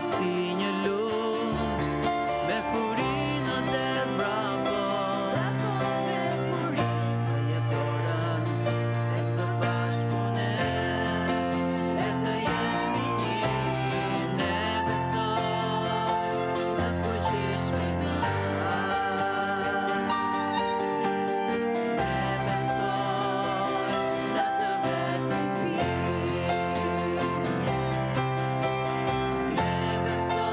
si një lumë me furinë dhe vrapo me furinë më jep dorën e së bashku ne të jemi një ne besoj në fuqishmërinë ne besoj në të vetmin pirë ne besoj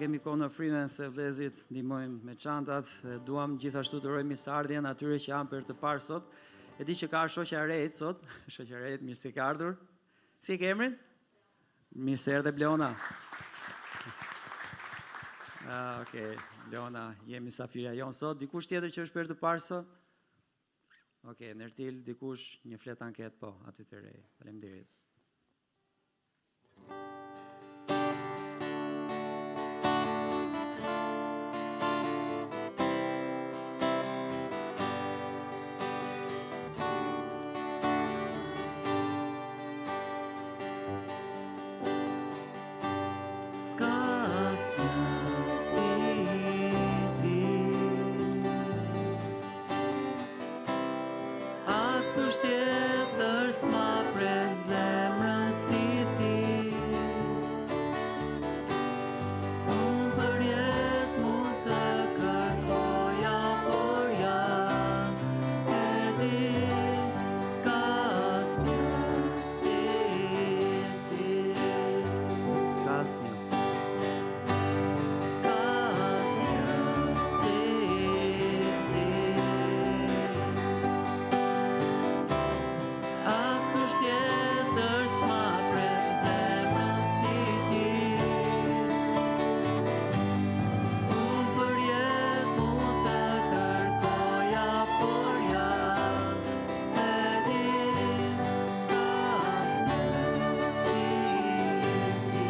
kemi kohë në frime se vëllezrit ndihmojmë me çantat, duam gjithashtu të urojmë mirëseardhjen atyre që janë për të parë sot. E di që ka shoqja e re sot, shoqja e re, mirë se ke ardhur. Si ke emrin? Mirë se erdhe Bleona. Okej, Bleona, jemi mysafirja jon sot. Dikush tjetër që është për të parë sot? Okej, Nertil, dikush një flet anket, po, aty të re. Faleminderit. S'ka asnjë si ti, askush tjetër s'ma pret zemrën si ti. Unë për jetë mund të kërkoja, por ja e di, s'ka asnjë si ti. S'ka asnjë. Tjetër s'ma pret zemrën si ti. Unë për jetë mund të kërkoja, por ja e di, s'ka asnjë si ti.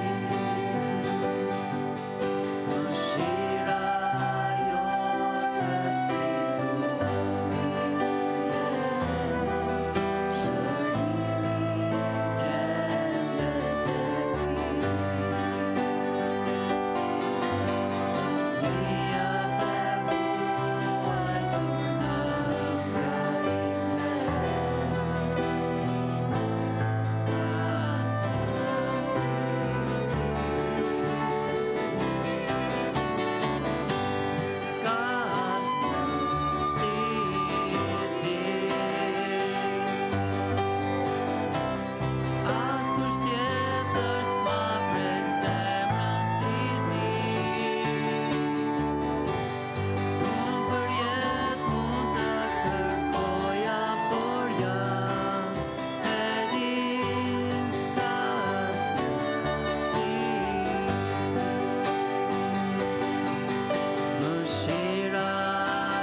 Mëshira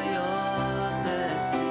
jote si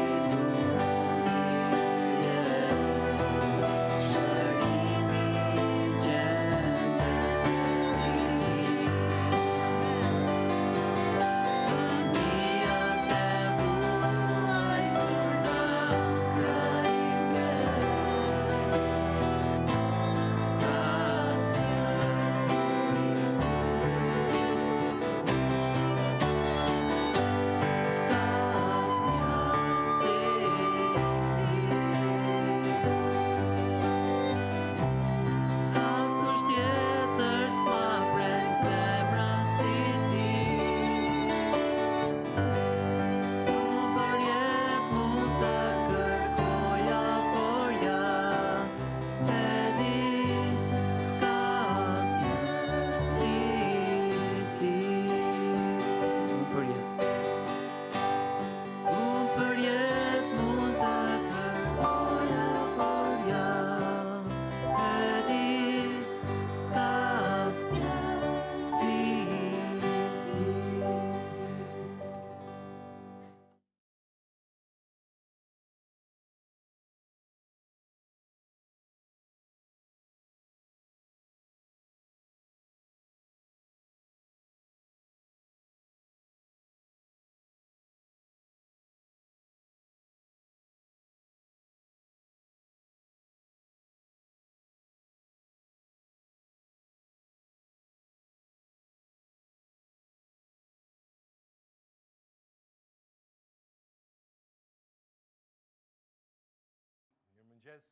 Mirëmëngjes.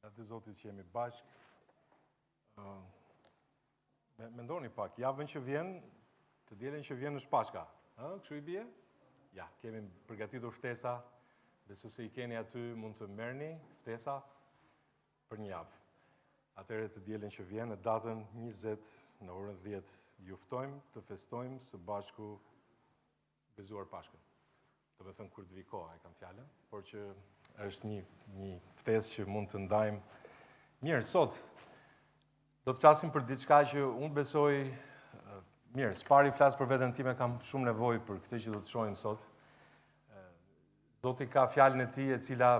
Atë Zotit që jemi bashk. Mendoni pak, javën që vjen, të dielën që vjen është Pashka. Kështu i bie? Ja, kemi përgatitur ftesa. Besoj se i keni aty, mund të merrni ftesa për një javë. Atëherë të dielën që vjen në datën 20 në orën 10 ju ftojmë të festojmë së bashku gëzuar Pashkën. Do të thënë kur të vi koha e kam fjalën, por që është një ftesë që mund të ndajmë. Mirë, sot do të flasim për diçka që unë besoj, mirë, s'pari flas për veten time, kam shumë nevojë për këtë që do të shohim sot. Zoti ka fjalën e tij e cila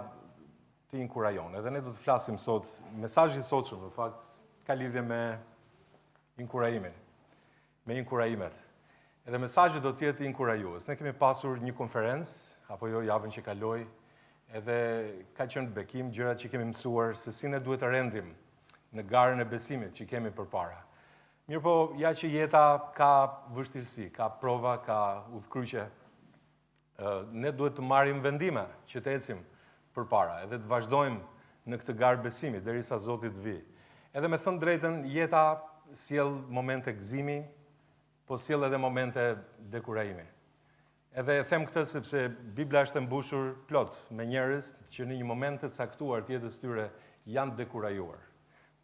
të inkurajon. Edhe ne do të flasim sot, mesazhi i sotshëm në fakt ka lidhje me inkurajimin, me inkurajimet. Edhe mesazhi do të jetë inkurajues. Ne kemi pasur një konferencë, apo jo javën që kaloi, edhe ka qenë bekim gjërat që kemi mësuar se si ne duhet të rendim në garën e besimit që kemi përpara. Mirë po, ja që jeta ka vështirësi, ka prova, ka udhkryqe, ne duhet të marrim vendime që të ecim përpara, edhe të vazhdojmë në këtë garë besimit derisa Zoti të vi. Edhe me thënë drejtën, jeta sjell momente gëzimi, po sjell edhe momente dekurajimi. Edhe them këtë sepse Bibla është e mbushur plot me njerëz që në një moment të caktuar të jetës tyre janë dekurajuar.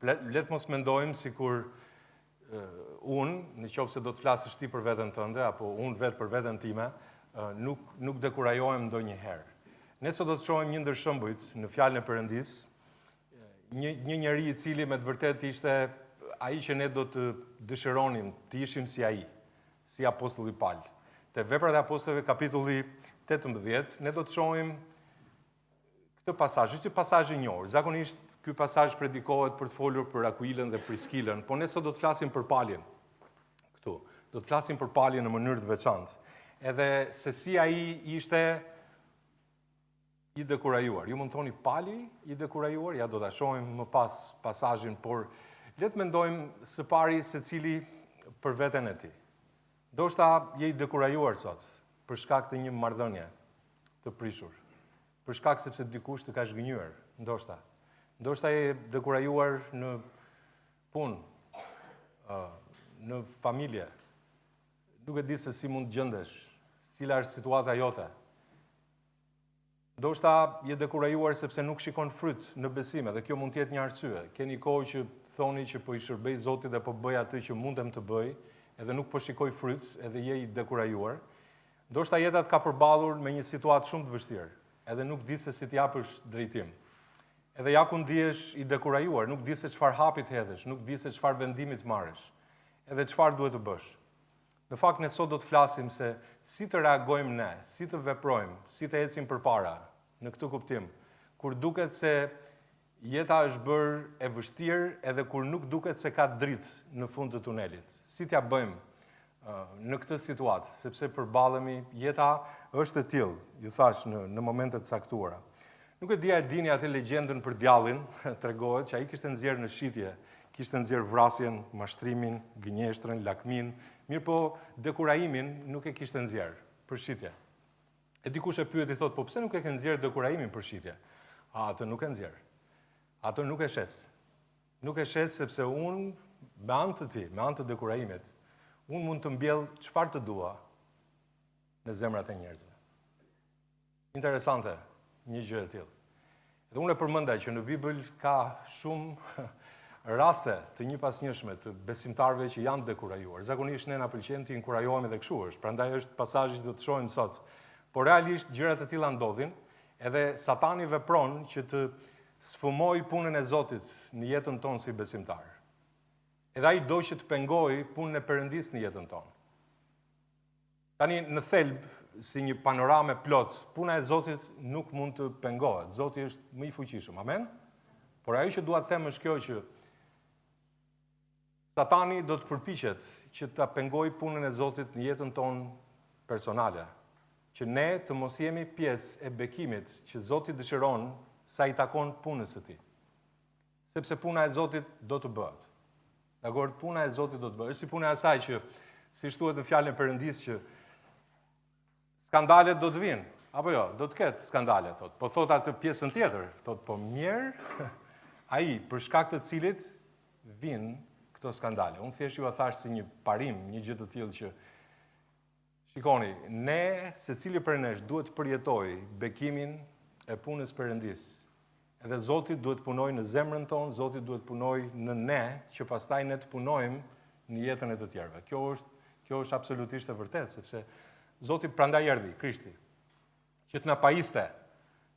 Let mos mendojmë sikur unë, nëse do të flasësh ti për veten tënde apo unë vetë për veten time, nuk dekurajohem ndonjëherë. Ne sot do të shohim një ndër shembujt në fjalën e Perëndis, një njeri i cili me të vërtetë ishte ai që ne do të dëshironim të ishim si ai, si apostulli Paul. Te Veprat e Apostujve kapitulli 18, ne do të shohim këtë pasazh, është një pasazh i njohur. Zakonisht ky pasazh predikohet për të folur për Akuilën dhe Priskilën, por ne sot do të flasim për Paulin. Këtu, do të flasim për Paulin në mënyrë të veçantë. Edhe se si ai ishte i dekurajuar. Ju mund të thoni Pauli i dekurajuar, ja do ta shohim më pas pasazhin, por le të mendojmë së pari secili për veten e tij. Ndoshta je i dekurajuar sot për shkak të një marrëdhënie të prishur, për shkak sepse dikush të ka zhgënjur, ndoshta. Ndoshta je dekurajuar në punë, në familje. Nuk e di se si mund të gjendesh, cila është situata jote. Ndoshta je dekurajuar sepse nuk shikon fryt në besim, dhe kjo mund të jetë një arsye. Keni kohë që thoni që po i shërbej Zotit dhe po bëj atë që mundem të bëj, edhe nuk po shikoj fryt, edhe je i dekurajuar. Ndoshta jeta të ka përballur me një situatë shumë të vështirë, edhe nuk di se si të japësh drejtim. Edhe ja ku ndihesh i dekurajuar, nuk di se çfarë hapi të hedhësh, nuk di se çfarë vendimi të marrësh, edhe çfarë duhet të bësh. Në fakt ne sot do të flasim se si të reagojmë ne, si të veprojmë, si të ecim përpara në këtë kuptim, kur duket se jeta është bërë e vështirë edhe kur nuk duket se ka dritë në fund të tunelit. Si t'ja bëjmë në këtë situatë, sepse përballemi, jeta është e tillë, ju thash në momente të caktuara. Nuk e dia e dini atë legjendën për djallin, tregohet që ai kishte nxjerrë në shitje, kishte nxjerrë vrasjen, mashtrimin, gënjeshtrën, lakmin, mirë po dekurajimin nuk e kishte nxjerrë për shitje. E dikush e pyet i thot, po pse nuk e ke nxjerrë dekurajimin për shitje? Atë nuk e nxjerr. Atë nuk e shes. Nuk e shes sepse unë, me anë të ti, me anë të dekurajimit, unë mund të mbjell çfarë të dua në zemrat e njerëzve. Interesante, një gjë e tillë. Dhe unë e përmenda që në Bibël ka shumë raste të një pas njëshme të besimtarve që janë dekurajuar. Zakonisht ne na pëlqen të inkurajohemi dhe kështu është, prandaj është pasazhi që do të shohim sot. Por realisht gjërat e tilla ndodhin, edhe Satani vepron që të sfumoj punën e Zotit në jetën tonë si besimtar. Edhe ai do që të pengoj punën e Perëndis në jetën tonë. Tani në thelb, si një panorame plot, puna e Zotit nuk mund të pengohet. Zoti është më i fuqishëm. Amen? Por ajo që dua të them është kjo që Satani do të përpiqet që ta pengoj punën e Zotit në jetën tonë personale, që ne të mos jemi pjesë e bekimit që Zoti dëshiron sa i takon punës së tij. Sepse puna e Zotit do të bëhet. Dakor, puna e Zotit do të bëhet. Është si puna e asaj që, si thuhet në fjalën e Perëndis, që skandalet do të vinë. Apo jo, do të ketë skandale, thot. Po thot atë pjesën tjetër, thot po mirë, ai për shkak të cilit vinë këto skandale. Unë thjesht ju a thash si një parim, një gjë të tillë që shikoni, ne secili prej nesh duhet të përjetoj bekimin e punës Perëndis. Edhe Zoti duhet punoj në zemrën tonë, Zoti duhet punoj në ne, që pastaj ne të punojmë në jetën e të tjerëve. Kjo është absolutisht e vërtetë, sepse Zoti prandaj erdhi, Krishti, që të na pajiste,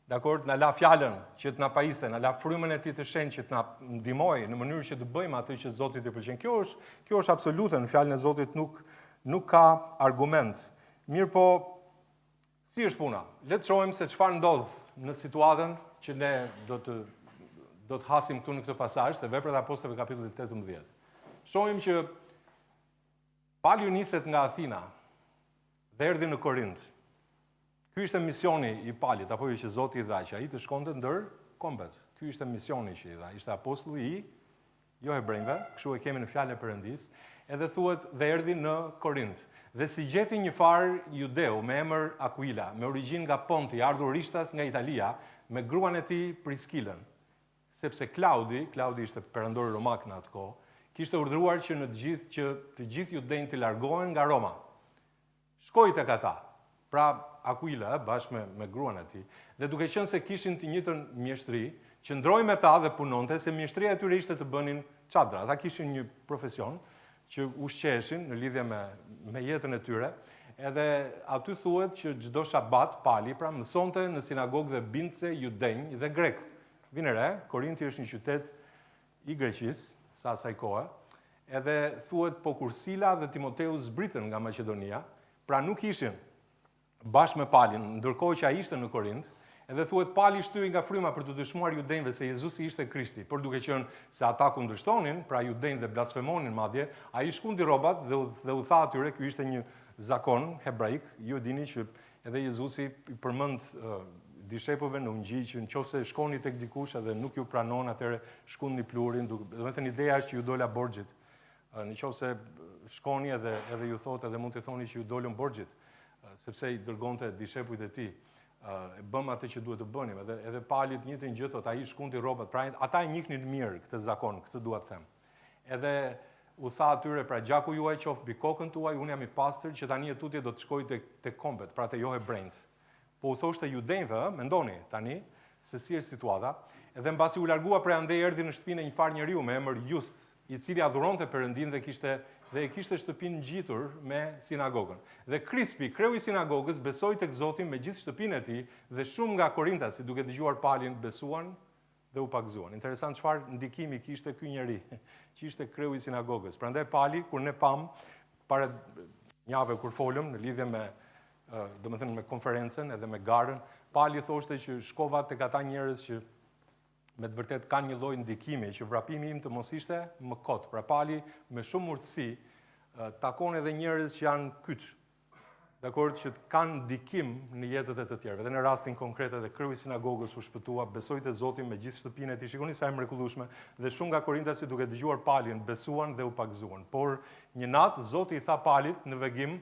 dakor, na la fjalën që të na pajiste, na la frymën e Tij të shenjtë që të na ndihmojë në mënyrë që të bëjmë atë që Zoti i pëlqen. Kjo është absolute, në fjalën e Zotit nuk ka argument. Mirë po, si është puna? Le të shohim se çfarë ndodh në situatën që ne do të hasim këtu në këtë pasazh të Veprat e Apostujve kapitulli 18. Shohim që Pali u niset nga Athina dhe erdhi në Korint. Ky ishte misioni i Palit, apo jo që Zoti i dha, që ai të shkonte ndër kombet. Ky ishte misioni që i dha. Ishte apostulli i jo hebrejve, kështu e kemi në fjalën e Perëndis, edhe thuhet dhe erdhi në Korint. Dhe si gjeti një far judeu me emër Aquila, me origjinë nga Ponti, ardhur rishtas nga Italia, me gruan e tij Priskilën, sepse Klaudi ishte perandori romak në atë kohë, kishte urdhëruar që të gjithë judejnë të largohen nga Roma. Shkoi tek ata. Pra Aquila bashkë me gruan e tij, dhe duke qenë se kishin të njëjtën mjeshtri, qëndroi me ta dhe punonte, se mjeshtria e tyre ishte të bënin çadra. Ata kishin një profesion që ushqeheshin në lidhje me jetën e tyre, edhe aty thuhet që çdo shabat Pali pra mësonte në sinagogë dhe binte judenj dhe grek. Vini re, Korinti është një qytet i Greqisë, sa asaj kohe, edhe thuhet po kur Sila dhe Timoteu zbritën nga Maqedonia, pra nuk ishin bashkë me Palin, ndërkohë që ai ishte në Korint, edhe thuhet Pali shtyi nga fryma për të dëshmuar judenjve se Jezusi ishte Krishti, por duke qenë se ata kundërshtonin, pra judenjtë dhe blasfemonin madje, ai shkundi rrobat dhe u tha atyre, ky ishte një zakon hebraik, ju dini që edhe Jezusi i përmend dishepujve në Ungjil që nëse shkoni tek dikush edhe nuk ju pranon, atëherë shkundni pluhurin, do të thënë ideja është që ju dola borxhit. Nëse shkoni edhe ju thotë edhe mund të thoni që ju dolën borxhit, sepse i dërgonte dishepujt e tij, bëm atë që duhet të bënim, edhe Pali të njëjtën gjë thotë, ai shkundi rrobat, pra ata e njihnin mirë këtë zakon, këtë dua të them. Edhe u tha atyre, pra gjaku juaj qof mbi kokën tuaj, unë jam i pastër që tani e tutje do të shkoj tek kombet, pra te jo hebrejt. Po u thoshte judenjve, mendoni tani se si është situata, edhe mbasi u largua prej andej erdhi në shtëpinë e një far njeriu me emër Just, i cili adhuronte Perëndin dhe e kishte shtëpinë ngjitur me sinagogën. Dhe Krispi, kreu i sinagogës, besoi tek Zoti me gjithë shtëpinë e tij dhe shumë nga korintasit, duke dëgjuar Palin, besuan dhe u pagzuan. Interesant çfarë ndikimi kishte ky njeri, që ishte kreu i sinagogës. Prandaj Pali, kur ne pam para javë kur folëm në lidhje me domethënë me konferencën edhe me garën, Pali thoshte që shkova tek ata njerëz që me të vërtet kanë një lloj ndikimi që vrapimi im të mos ishte më kot. Pra Pali me shumë urtësi takon edhe njerëz që janë kyç. Dakor, që kanë ndikim në jetët e të tjerëve. Dhe në rastin konkret edhe kreu i sinagogës u shpëtua, besoi te Zoti me gjithë shtëpinë e tij. Shikoni sa e mrekullueshme, dhe shumë nga korintasit duke dëgjuar Palin besuan dhe u pagzuan. Por një natë Zoti i tha Palit në vegim,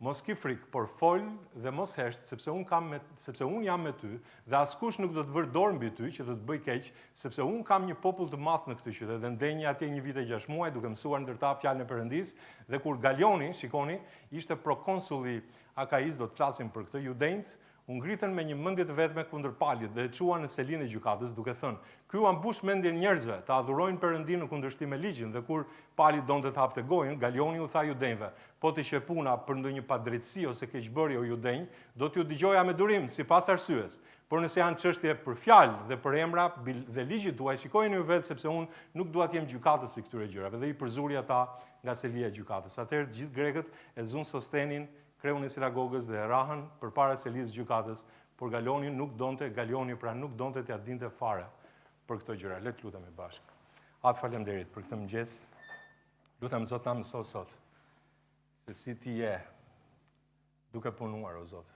mos ki frikë, por fol dhe mos hesht, sepse unë jam me ty, dhe askush nuk do të vër dorë mbi ty që do të bëj keq, sepse unë kam një popull të madh në këtë qytet, dhe ndenjë atje 1 vit e 6 muaj, duke mësuar ndërta fjalën e Perëndis, dhe kur Galioni, shikoni, ishte prokonsulli Akaiz, do të flasim për këtë, judenjt u ngritën me një mendje të vetme kundër Palit dhe e çuan në selinë e gjykatës, duke thënë: "Ky u ambush mendjen njerëzve, të adhurojnë Perëndin në kundërshtim me ligjin." Dhe kur Pali donte të hapte gojën, Galioni u tha judenjve: "Po ti që puna për ndonjë padrejtësi ose keqbërje o judenj, do t'ju dëgjoja me durim sipas arsyes. Por nëse janë çështje për fjalë dhe për emra dhe ligjit tuaj, shikojeni ju vetë, sepse unë nuk dua të jem gjykatës i këtyre gjërave." Dhe i përzuri ata nga selia e gjykatës. Atëherë gjithë grekët e zun Sostenin, kreun e sinagogës, dhe rahën përpara selisë gjykatës, por Galioni nuk donte t'ia dinte fare për këto gjëra. Le të lutemi bashkë. Atë faleminderit për këtë mëngjes. Lutem Zot na mëso sot se si ti je duke punuar, o Zot.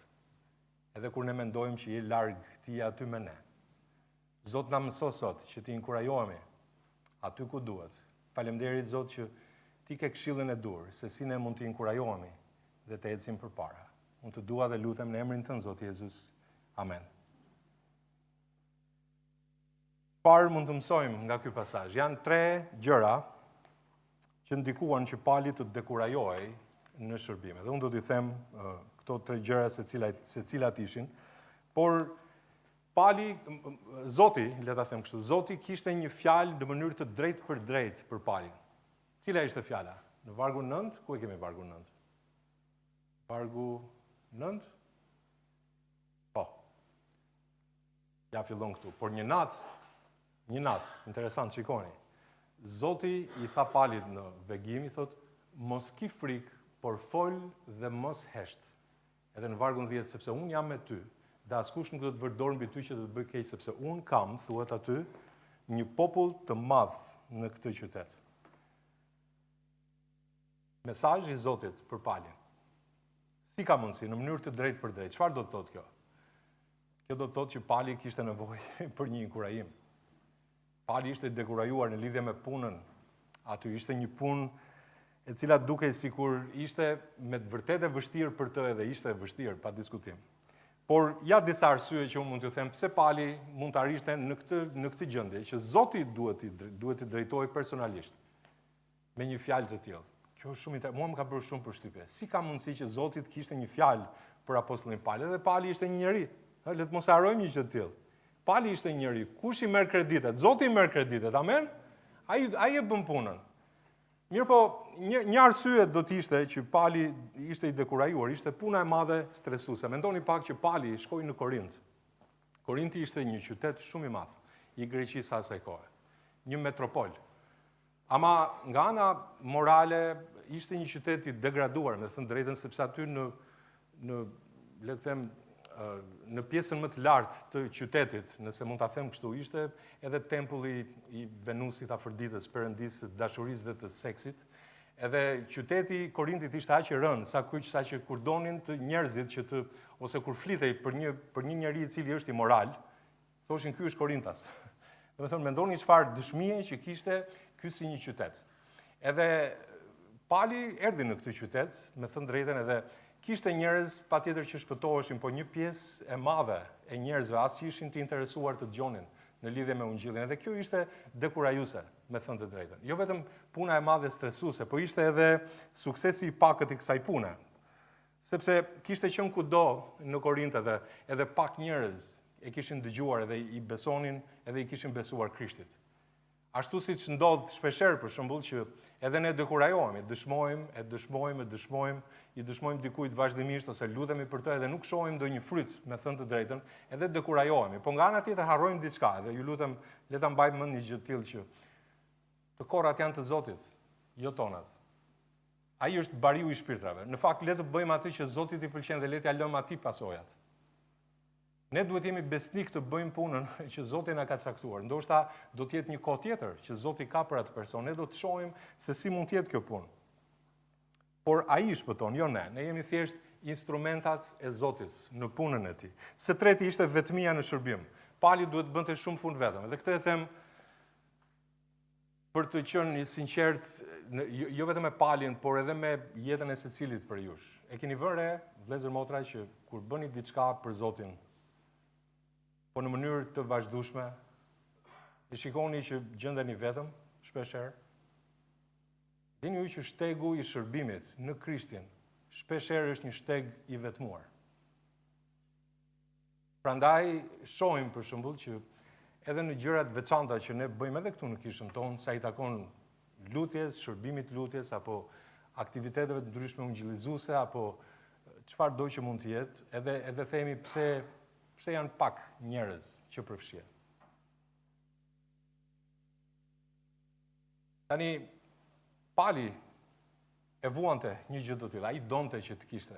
Edhe kur ne mendojmë që je larg, ti je aty me ne. Zot na mëso sot që ti inkurajohemi aty ku duhet. Faleminderit Zot që ti ke këshillën e dur, se si ne mund të inkurajohemi dhe të ecim përpara. Unë të dua dhe lutem në emrin tënd, Zoti Jezus. Amen. Parë mund të mësojmë nga ky pasazh. Janë 3 gjëra që ndikuan që Pali të dekurajohej në shërbime. Dhe unë do t'i them këto 3 gjëra se cilat ishin, por Pali, Zoti, le ta them kështu, Zoti kishte një fjalë në mënyrë të drejtë për drejtë për Palin. Cila ishte fjala? Në vargu 9, ku e kemi vargu 9? Vargu 9? Po. Ja fillon këtu. Por një natë, interesant, shikoni. Zoti i tha Palit në vegim, i thot, mos ki frikë, por fol dhe mos hesht. Edhe në vargun 10, sepse unë jam me ty, dhe askush nuk do të vërdorë mbi ty që do të bëj keq, sepse unë kam, thuhet aty, një popull të madh në këtë qytet. Mesazhi i Zotit për Palin. Si ka mundësi, në mënyrë të drejtë për drejtë. Çfarë do të thotë kjo? Kjo do të thotë që Pali kishte nevojë për një inkurajim. Pali ishte dekurajuar në lidhje me punën. Aty ishte një punë e cila dukej sikur ishte me të vërtetë vështirë për të, edhe ishte vështirë, pa diskutim. Por ja disa arsye që unë mund t'ju them pse Pali mund të arishte në këtë gjendje, që Zoti duhet të drejtojë personalisht me një fjalë të tillë. Kjo është shumë mua më ka bërë shumë përshtypje. Si ka mundësi që Zoti të kishte një fjalë për apostullin Pali? Dhe Pali ishte një njerëz. Le të mos harrojmë një gjë të tillë. Pali ishte një njerëz. Kush i merr kreditet? Zoti i merr kreditet. Amen? Ai e bën punën. Mirë po, një arsye do të ishte që Pali ishte i dekurajuar, ishte puna e madhe stresuese. Mendoni pak që Pali shkoi në Korint. Korinti ishte një qytet shumë i madh i Greqisë asaj kohe. Një metropol. Ama nga ana morale ishte një qytet i degraduar, me thënë drejtën, sepse aty në le të them në pjesën më të lartë të qytetit, nëse mund ta them kështu, ishte edhe tempulli i Venusit, Afroditës, perëndisë të dashurisë dhe të seksit. Edhe qyteti i Korintit ishte aq i rënd, sa që kur donin të njerëzit që ose kur flitej për një njeri i cili është imoral, thoshin ky është Korintas. Do të thonë, mendoni çfarë dëshmie që kishte ky si një qytet. Edhe Pali erdhi në këtë qytet, me thënë drejtën, edhe kishte njerëz patjetër që shpëtoheshin, po një pjesë e madhe e njerëzve as që ishin të interesuar të dëgjonin në lidhje me ungjillin. Edhe kjo ishte dekurajuese, me thënë të drejtën. Jo vetëm puna e madhe stresuese, po ishte edhe suksesi i pakët i kësaj pune. Sepse kishte qenë kudo në Korint edhe pak njerëz e kishin dëgjuar edhe i besonin edhe i kishin besuar Krishtit. Ashtu siç ndodh shpeshherë për shembull që edhe ne dekurajohemi, i dëshmojmë dikujt vazhdimisht ose lutemi për të edhe nuk shohim ndonjë fryt, me thënë të drejtën, edhe dekurajohemi. Po nga ana tjetër harrojmë diçka, edhe ju lutem le ta mbajmë mend një gjë të tillë që të korrat janë të Zotit, jo tonat. Ai është bariu i shpirtrave. Në fakt le të bëjmë atë që Zotit i pëlqen dhe le t'ia lëmë atij pasojat. Ne duhet jemi besnik të bëjmë punën që Zoti na ka caktuar. Ndoshta do të jetë një kohë tjetër që Zoti ka për atë person. Ne do të shohim se si mund të jetë kjo punë. Por ai shpëton, jo ne. Ne jemi thjesht instrumentat e Zotit në punën e tij. Së treti ishte vetmia në shërbim. Pali duhet bënte shumë punë vetëm. Dhe këtë e them për të qenë i sinqert, jo vetëm me Palin, por edhe me jetën e secilit për jush. E keni vënë vëllezër motra që kur bëni diçka për Zotin, po në mënyrë të vazhdueshme, e shikoni që gjendeni vetëm shpeshherë. Dini ju që shtegu i shërbimit në Krishtin shpeshherë është një shteg i vetmuar. Prandaj shohim për shembull që edhe në gjërat veçanta që ne bëjmë edhe këtu në kishën tonë, sa i takon lutjes, shërbimit lutjes apo aktiviteteve të ndryshme ungjillizuese apo çfarë do që mund të jetë, edhe themi pse janë pak njerëz që përfshihen. Tani, Pali e vuante një gjë të tillë, ai donte që të kishte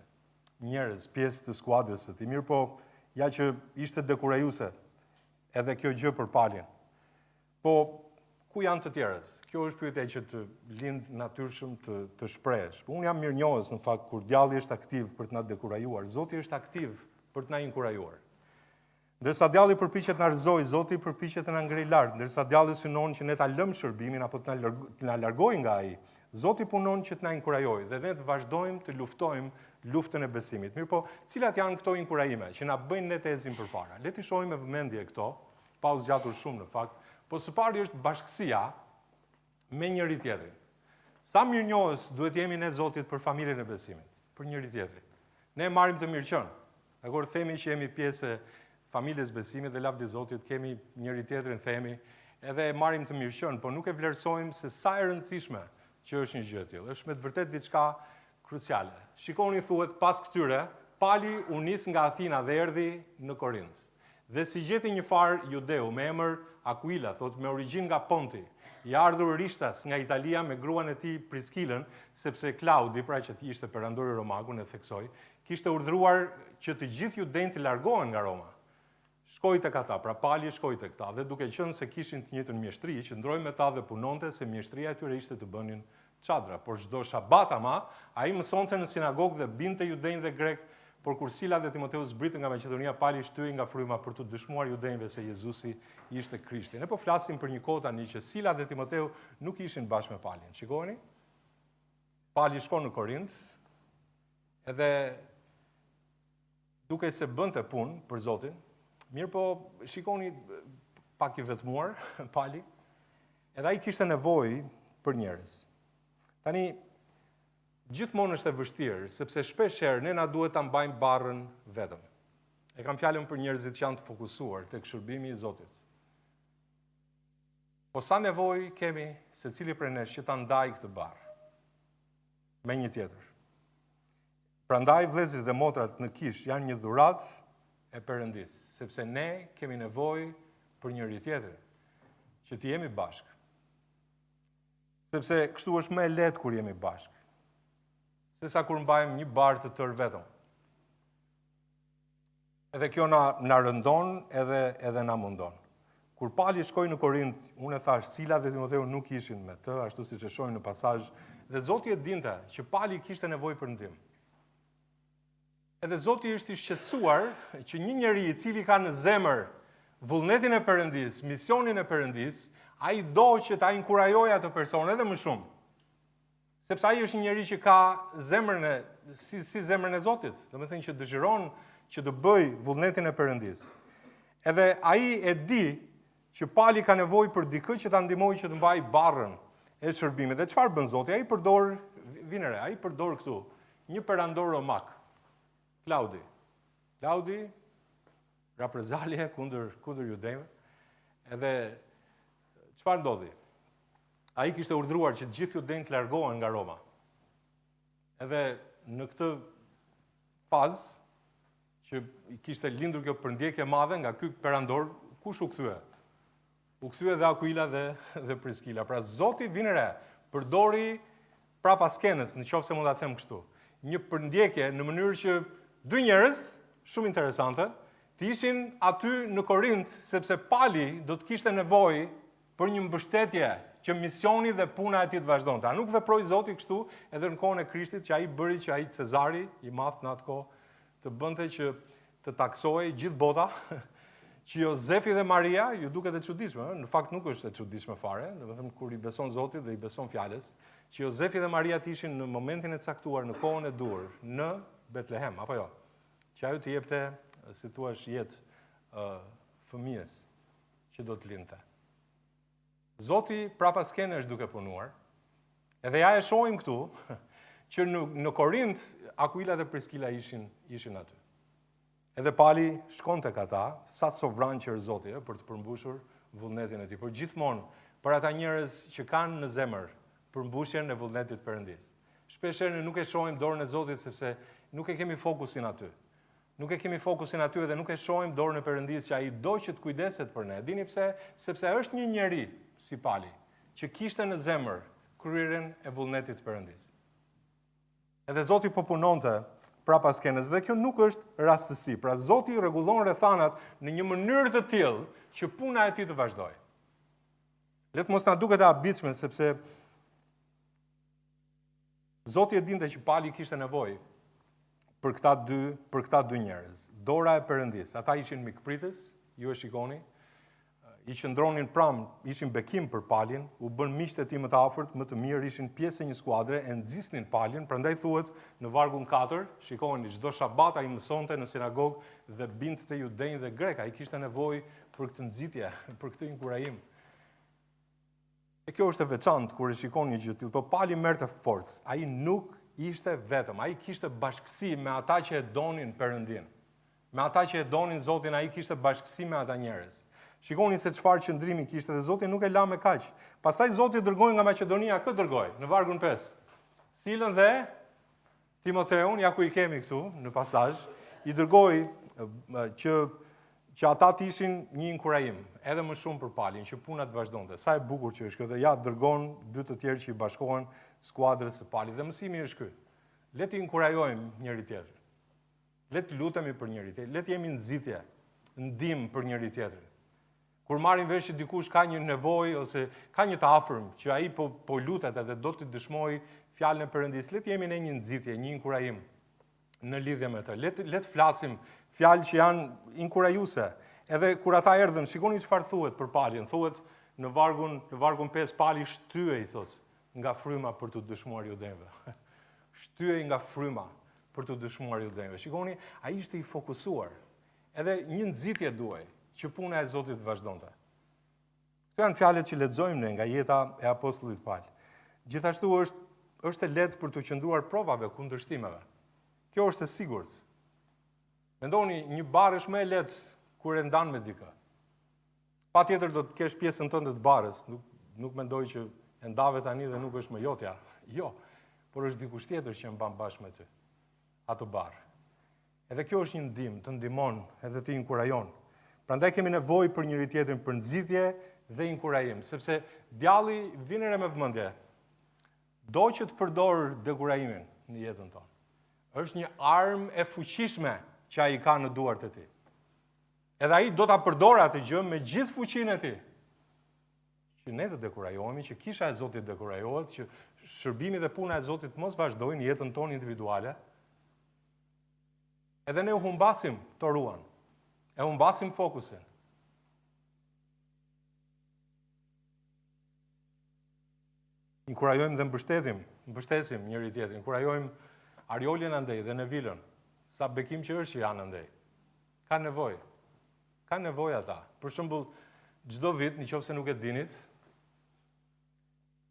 njerëz, pjesë të skuadrës së tij. Mirë po, ja që ishte dekurajuese edhe kjo gjë për Palin. Po, ku janë të tjerët? Kjo është pyetja që të lind natyrshëm të shprehesh. Po, unë jam mirënjohës në fakt kur djalli është aktiv për të na dekurajuar, Zoti është aktiv për të na inkurajuar. Ndërsa djalli përpiqet na rrëzojë, Zoti përpiqet të na ngrej lart. Ndërsa djalli synon që ne ta lëmë shërbimin apo të na largojë nga ai, Zoti punon që të na inkurajojë dhe ne të vazhdojmë të luftojmë luftën e besimit. Mirë po, cilat janë këto inkurajime që na bëjnë ne të ecim përpara? Le të shohim me vëmendje këto, pa u zgjatur shumë në fakt, po së pari është bashkësia me njëri tjetrin. Sa mirënjohës duhet jemi ne Zotit për familjen e besimit, për njëri tjetrin. Ne marrim të mirëqen. Agor themi që jemi pjesë e familjes besimit dhe lavdi Zotit, kemi njëri tjetrin themi, edhe marrim të mirëqen, por nuk e vlerësojmë se sa e rëndësishme që është një gjë e tillë. Është me të vërtetë diçka kruciale. Shikoni, thuhet pas këtyre, Pali u nis nga Athina dhe erdhi në Korint. Dhe si gjeti një far judeu me emër Aquila, thot me origjinë nga Ponti, i ardhur rishtas nga Italia me gruan e tij Priskilën, sepse Klaudi, pra që ishte perandori Romakun, e theksoi, kishte urdhëruar që të gjithë judejnë të largohen nga Roma. Shkoi tek ata, pra Pali shkoi tek ta, dhe duke qenë se kishin të njëjtën mjeshtri, qëndroi me ta dhe punonte se mjeshtria e tyre ishte të bënin çadra, por çdo shabat ama ai mësonte në sinagogë dhe binte judejnë dhe grek. Por kur Sila dhe Timoteu zbritën nga Maqedonia, Pali shtyi nga fryma për të dëshmuar judejve se Jezusi ishte Krishti. Ne po flasim për një kohë tani që Sila dhe Timoteu nuk ishin bashkë me Palin. Shikoni? Pali shkon në Korint, edhe duke se bënte punë për Zotin, mirë po shikoni pak i vetmuar Pali, edhe ai kishte nevojë për njerëz. Tani gjithmonë është e vështirë, sepse shpesh herë ne na duhet ta mbajmë barrën vetëm. E kam fjalën për njerëzit që janë të fokusuar tek shërbimi i Zotit. Po sa nevojë kemi secili prej nesh që ta ndaj këtë barr me një tjetër. Prandaj vëllezërit dhe motrat në Kish janë një dhuratë e Perëndis, sepse ne kemi nevojë për njëri tjetrin, që të jemi bashkë. Sepse kështu është më e lehtë kur jemi bashkë, sesa kur mbajmë një barë të tërë vetëm. Edhe kjo na rëndon edhe na mundon. Kur Pali shkoi në Korint, unë e thash, Sila dhe Timoteu nuk ishin me të, ashtu siç e shohim në pasazh, dhe Zoti e dinte që Pali kishte nevojë për ndihmë. Edhe Zoti është i shqetësuar që një njeri i cili ka në zemër vullnetin e Perëndis, misionin e Perëndis, ai do që ta inkurajojë atë person edhe më shumë. Sepse ai është një njeri që ka zemrën si zemrën e Zotit, domethënë që dëshiron që të bëj vullnetin e Perëndis. Edhe ai e di që Pali ka nevojë për dikë që ta ndihmojë që të mbajë barrën e shërbimit. Dhe çfarë bën Zoti? Ai përdor këtu një perandor romak, Klaudi. Klaudi reprezalje kundër judejve. Edhe çfarë ndodhi? Ai kishte urdhëruar që të gjithë judejnë të largohen nga Roma. Edhe në këtë fazë që kishte lindur kjo përndjekje madhe nga ky perandor, kush u kthye? U kthye dhe Aquila dhe Priskila. Pra Zoti vini re, përdori prapa skenës, nëse mund ta them kështu, një përndjekje në mënyrë që dy njerëz shumë interesante të ishin aty në Korint, sepse Pali do të kishte nevojë për një mbështetje që misioni dhe puna e tij të vazhdonte. A nuk veproi Zoti kështu edhe në kohën e Krishtit, që ai bëri që ai Cezari i madh në atë kohë të bënte që të taksohej gjithë bota, që Jozefi dhe Maria ju duket e çuditshme, në fakt nuk është e çuditshme fare, domethënë kur i beson Zotit dhe i beson fjalës, që Jozefi dhe Maria të ishin në momentin e caktuar, në kohën e dur, në Betlehem, apo jo? Që ajo të jepte, si thua, jetë fëmijës që do të lindte. Zoti prapa skene është duke punuar, edhe ja e shohim këtu, që në Korint, Aquila dhe Priskila ishin aty. Edhe Pali shkon tek ata, sa sovran që është Zoti, për të përmbushur vullnetin e tij. Por gjithmonë, për ata njerëz që kanë në zemër përmbushjen e vullnetit Perëndis. Shpeshherë nuk e shohim dorën e Zotit sepse nuk e kemi fokusin aty. Nuk e kemi fokusin aty dhe nuk e shohim dorën e Perëndis që ai do që të kujdeset për ne. Dini pse? Sepse është një njeri si Pali, që kishte në zemër kryerjen e vullnetit Perëndis. Edhe Zoti po punonte prapa skenës dhe kjo nuk është rastësi. Pra Zoti rregullon rrethanat në një mënyrë të tillë që puna e tij të vazhdojë. Le të mos na duket e habitshme sepse Zoti e dinte që Pali kishte nevojë për këta dy njerëz. Dora e Perëndis, ata ishin mikpritës, ju e shikoni, i qëndronin pranë, ishin bekim për Palin, u bën miqtë e tij më të afërt, më të mirë, ishin pjesë e një skuadre, e nxisnin Palin, prandaj thuhet në vargun 4, shikoni, çdo shabat ai mësonte në sinagogë dhe binte te judejnë dhe grek, ai kishte nevojë për këtë nxitje, për këtë inkurajim. E kjo është e veçantë kur e shikon një gjë të tillë, po Pali merrte forcë. Ai nuk ishte vetëm, ai kishte bashkësi me ata që e donin Perëndin. Me ata që e donin Zotin, ai kishte bashkësi me ata njerëz. Shikoni se çfarë qëndrimi kishte dhe Zoti nuk e la me kaq. Pastaj Zoti dërgoi nga Maqedonia, kë dërgoi? Në vargun 5. Silën dhe Timoteun, ja ku i kemi këtu në pasazh, i dërgoi që ata të ishin një inkurajim, edhe më shumë për palin, që puna të vazhdonte. Sa e bukur që është këtë, ja dërgon dy të tjerë që i bashkohen skuadrës së palit. Dhe mësimi është ky. Le të inkurajojmë njëri tjetrin. Le të lutemi për njëri tjetrin. Le të jemi nxitje, ndihmë për njëri tjetrin. Kur marrim vesh që dikush ka një nevojë ose ka një të afërm që ai po lutet edhe do të dëshmojë fjalën e Perëndisë, le të jemi në një nxitje, një inkurajim në lidhje me të. Le të flasim fjalë që janë inkurajuese. Edhe kur ata erdhën, shikoni çfarë thuhet për palin. Thuhet në vargun 5 pali shtyhej, thotë, nga fryma për të dëshmuar judëve. Shtyhej nga fryma për të dëshmuar judëve. Shikoni, ai ishte i fokusuar. Edhe një nxitje duhej që puna e Zotit vazhdonte. Këto janë fjalët që lexojmë ne nga jeta e apostullit Paul. Gjithashtu është e lehtë për të qëndruar provave, kundërshtimeve. Kjo është e sigurt. Mendoni, një barë është më e lehtë kur e ndan me dikë. Patjetër do të kesh pjesën tënde të barës, nuk mendoj që e ndave tani dhe nuk është më jotja. Jo, por është dikush tjetër që e mban bashkë me ty ato barë. Edhe kjo është një ndihmë, të ndihmon edhe të inkurajon. Prandaj kemi nevojë për njëri tjetrin, për nxitje dhe inkurajim, sepse djalli vjen me vëmendje. Do që të përdor dekurajimin në jetën tonë. Është një armë e fuqishme që ai ka në duart e tij. Edhe ai do ta përdorë atë gjë me gjithë fuqinë e tij. Që ne të dekurajohemi, që kisha e Zotit dekurajohet, që shërbimi dhe puna e Zotit mos vazhdojnë në jetën tonë individuale. Edhe ne u humbasim të ruan. E humbasim fokusin. Inkurajojmë dhe mbështesim njëri tjetrin. Inkurajojmë Ariolin andej dhe Nevilën. Sa bekim që është që janë andej. Ka nevojë. Ka nevojë ata. Për shembull, çdo vit, nëse nuk e dinit,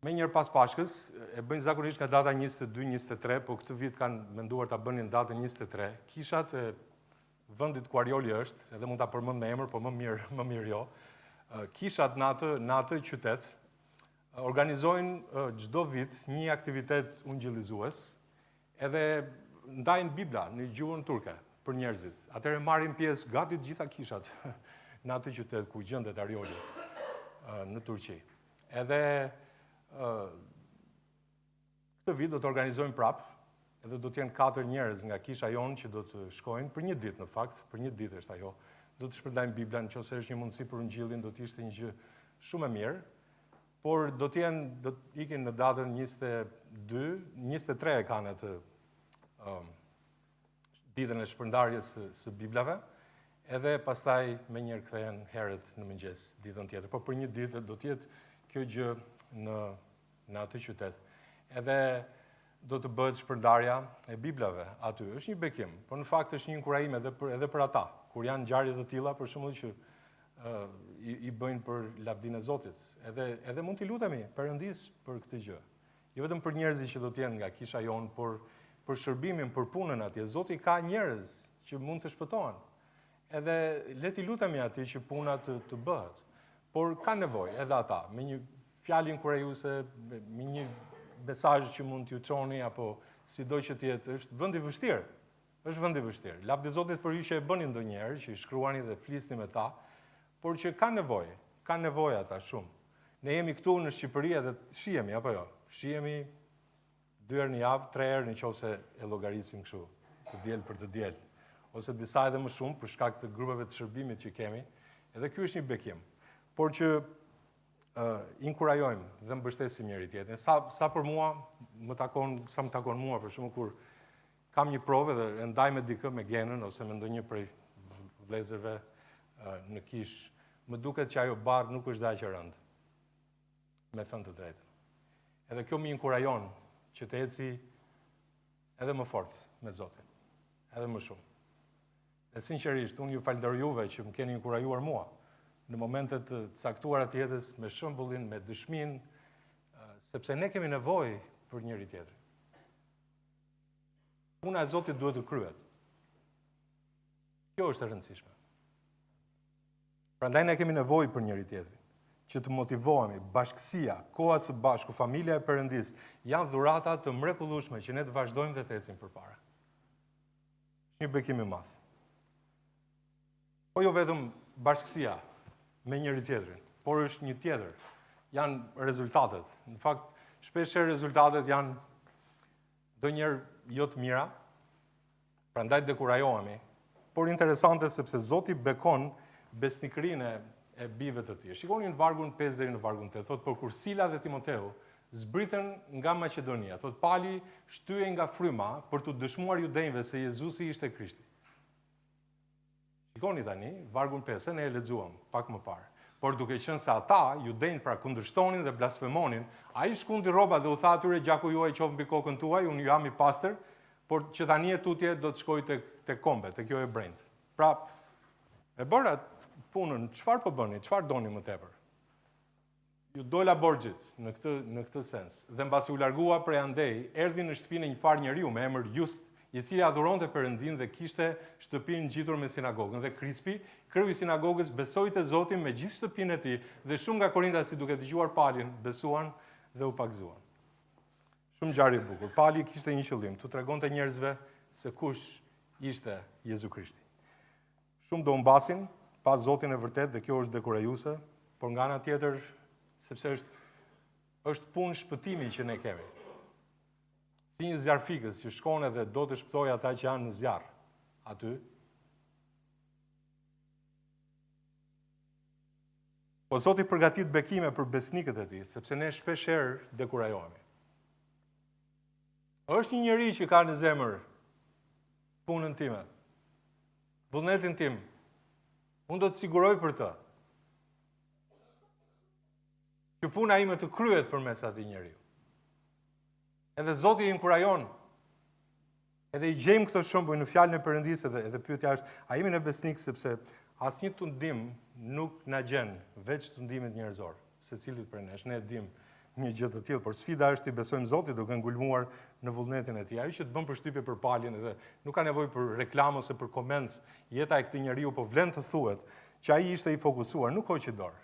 me njërë pas Pashkës, e bëjnë zakonisht ka data 22-23, po këtë vit kanë menduar ta bënin datën 23. Kishat e vendit ku Arioli është, edhe mund ta përmend me emër, po më mirë jo. Kishat në atë qytet organizojnë çdo vit një aktivitet ungjillizues, edhe ndajnë Bibla në gjuhën turke për njerëzit. Atëherë marrin pjesë gati të gjitha kishat në atë qytet ku gjendet Arioli në Turqi. Edhe këtë vit do të organizojmë prapë, edhe do të jenë 4 njerëz nga kisha jonë që do të shkojnë për një ditë në fakt, për një ditë është ajo. Do të shpërndajmë Bibla, nëse është një mundësi për ungjillin, do të ishte një gjë shumë e mirë, por do të ikin në datën 23 e kanë atë ditën e shpërndarjes së Biblave, edhe pastaj me njërë kthehen herët në mëngjes ditën tjetër. Por për një ditë do të jetë kjo gjë në atë qytet. Edhe do të bëhet shpërndarja e Biblave aty. Është një bekim, por në fakt është një inkurajim edhe për ata. Kur janë ngjarje të tilla, për shembull që i bëjnë për lavdinë e Zotit. Edhe mund t'i lutemi Perëndis për këtë gjë. Jo vetëm për njerëzit që do të jenë nga kisha jonë, por për shërbimin, për punën atje. Zoti ka njerëz që mund të shpëtohen. Edhe le t'i lutemi atij që puna të bëhet. Por ka nevojë edhe ata me një fjalë inkurajuese, me një mesazh që mund t'ju çoni apo sido që të jetë, është vend i vështirë. Është vend i vështirë. Lavdi Zotit për ju që e bëni ndonjëherë, që i shkruani dhe flisni me ta, por që ka nevojë ata shumë. Ne jemi këtu në Shqipëri edhe shihemi apo jo? Shihemi 2 herë në javë, 3 herë nëse e llogarisim kështu, të diel për të diel, ose disa edhe më shumë për shkak të grupeve të shërbimit që kemi. Edhe ky është një bekim. Por që inkurajojmë dhe mbështesim njëri tjetrin. Sa për mua, sa më takon mua, për shembull kur kam një provë dhe e ndaj me dikë me genën ose me ndonjë prej vëllezërve në kish, më duket që ajo barë nuk është daq e rëndë. Me thënë të drejtën. Edhe kjo më inkurajon që të eci edhe më fort me Zotin, edhe më shumë. E sinqerisht, unë ju falenderoj juve që më keni inkurajuar mua në momentet të caktuara të jetës me shembullin, me dëshminë, sepse ne kemi nevojë për njëri tjetrin. Puna e Zotit duhet të kryhet. Kjo është e rëndësishme. Prandaj ne kemi nevojë për njëri tjetrin, që të motivohemi. Bashkësia, koha së bashku, familja e Perëndis janë dhurata të mrekullueshme që ne të vazhdojmë dhe të ecim përpara. Një bekim i madh. Po jo vetëm bashkësia me njëri tjetrin, por është një tjetër. Janë rezultatet. Në fakt, shpeshherë rezultatet janë ndonjëherë jo të mira, prandaj dekurajohemi, por interesante sepse Zoti bekon besnikërinë e bijve të tij. Shikoni në vargun 5 deri në vargun 8, thotë por kur Sila dhe Timoteu zbritën nga Maqedonia, thotë Pali shtyhej nga fryma për të dëshmuar judejve se Jezusi ishte Krishti. Shikoni tani, vargun 5, ne e lexuam pak më parë. Por duke qenë se ata, judejnë pra kundërshtonin dhe blasfemonin, ai shkundi rroba dhe u tha atyre gjaku juaj qof mbi kokën tuaj, unë jam i pastër, por që tani e tutje do të shkoj tek kombe, tek kjo e brendë. Pra, e bëra punën, çfarë po bëni, çfarë doni më tepër? Ju dola borxhit në këtë sens. Dhe mbasi u largua prej andej, erdhi në shtëpinë një far njeriu me emër Just, i cili adhuronte Perëndin dhe kishte shtëpinë ngjitur me sinagogën. Dhe Krispi, kreu i sinagogës, besoi te Zoti me gjithë shtëpinë e tij, dhe shumë nga korintasit duke dëgjuar Palin, besuan dhe u pagzuan. Shumë ngjarje e bukur. Pali kishte një qëllim, t'u tregonte njerëzve se kush ishte Jezu Krishti. Shumë do mbasin pa Zotin e vërtet dhe kjo është dekurajuese, por nga ana tjetër, sepse është punë shpëtimi që ne kemi. Si një zjarfikës që shkon edhe do të shpëtoj ata që janë në zjarr aty. Po Zoti përgatit bekime për besnikët e tij, sepse ne shpeshherë dekurajohemi. Është një njeri që ka në zemër punën time, vullnetin tim, unë do të siguroj për të, që puna ime të kryet përmes atij njeriu. Edhe Zoti i inkurajon, edhe i gjejmë këto shembuj në fjalën e Perëndis edhe pyetja është, a jemi ne besnik sepse asnjë tundim nuk na gjen veç tundimit njerëzor, secilit prej nesh, ne e dim një gjë të tillë, por sfida është i besojmë Zotit duke ngulmuar në vullnetin e tij. Ai që të bën përshtypje për palin edhe nuk ka nevojë për reklam ose për koment, jeta e këtij njeriu po vlen të thuhet që ai ishte i fokusuar, nuk hoqi dorë.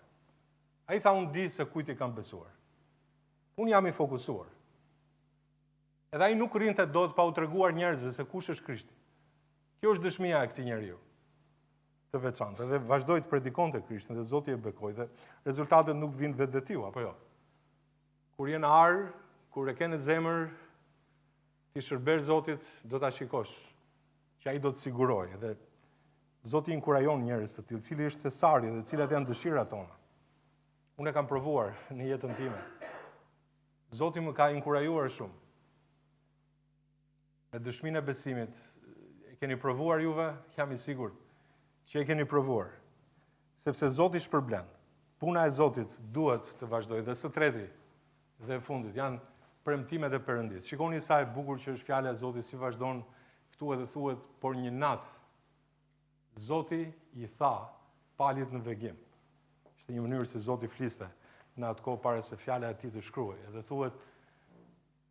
Ai tha unë di se kujt i kam besuar. Unë jam i fokusuar. Edhe ai nuk rrinte dot pa u treguar njerëzve se kush është Krishti. Kjo është dëshmia e këtij njeriu të veçantë, dhe vazhdoi të predikonte Krishtin dhe Zoti e bekoi dhe rezultatet nuk vinë vetvetiu, apo jo. Kur je në ar, kur e ke në zemër ti shërbesh Zotit, do ta shikosh që ai do të sigurojë dhe Zoti inkurajon njerëz të tillë, cili është thesari dhe cilat janë dëshirat tona. Unë e kam provuar në jetën time. Zoti më ka inkurajuar shumë. Me dëshminë e besimit, e keni provuar juve, jam i sigurt që e keni provuar. Sepse Zoti shpërblen. Puna e Zotit duhet të vazhdojë. Dhe së treti dhe fundit janë premtimet e Perëndis. Shikoni sa e bukur që është fjala e Zotit, si vazhdon këtu edhe thuhet, por një natë Zoti i tha palit në vegim. Ishte një mënyrë se Zoti fliste në atë kohë para se fjala e tij të shkruhej. Edhe thuhet,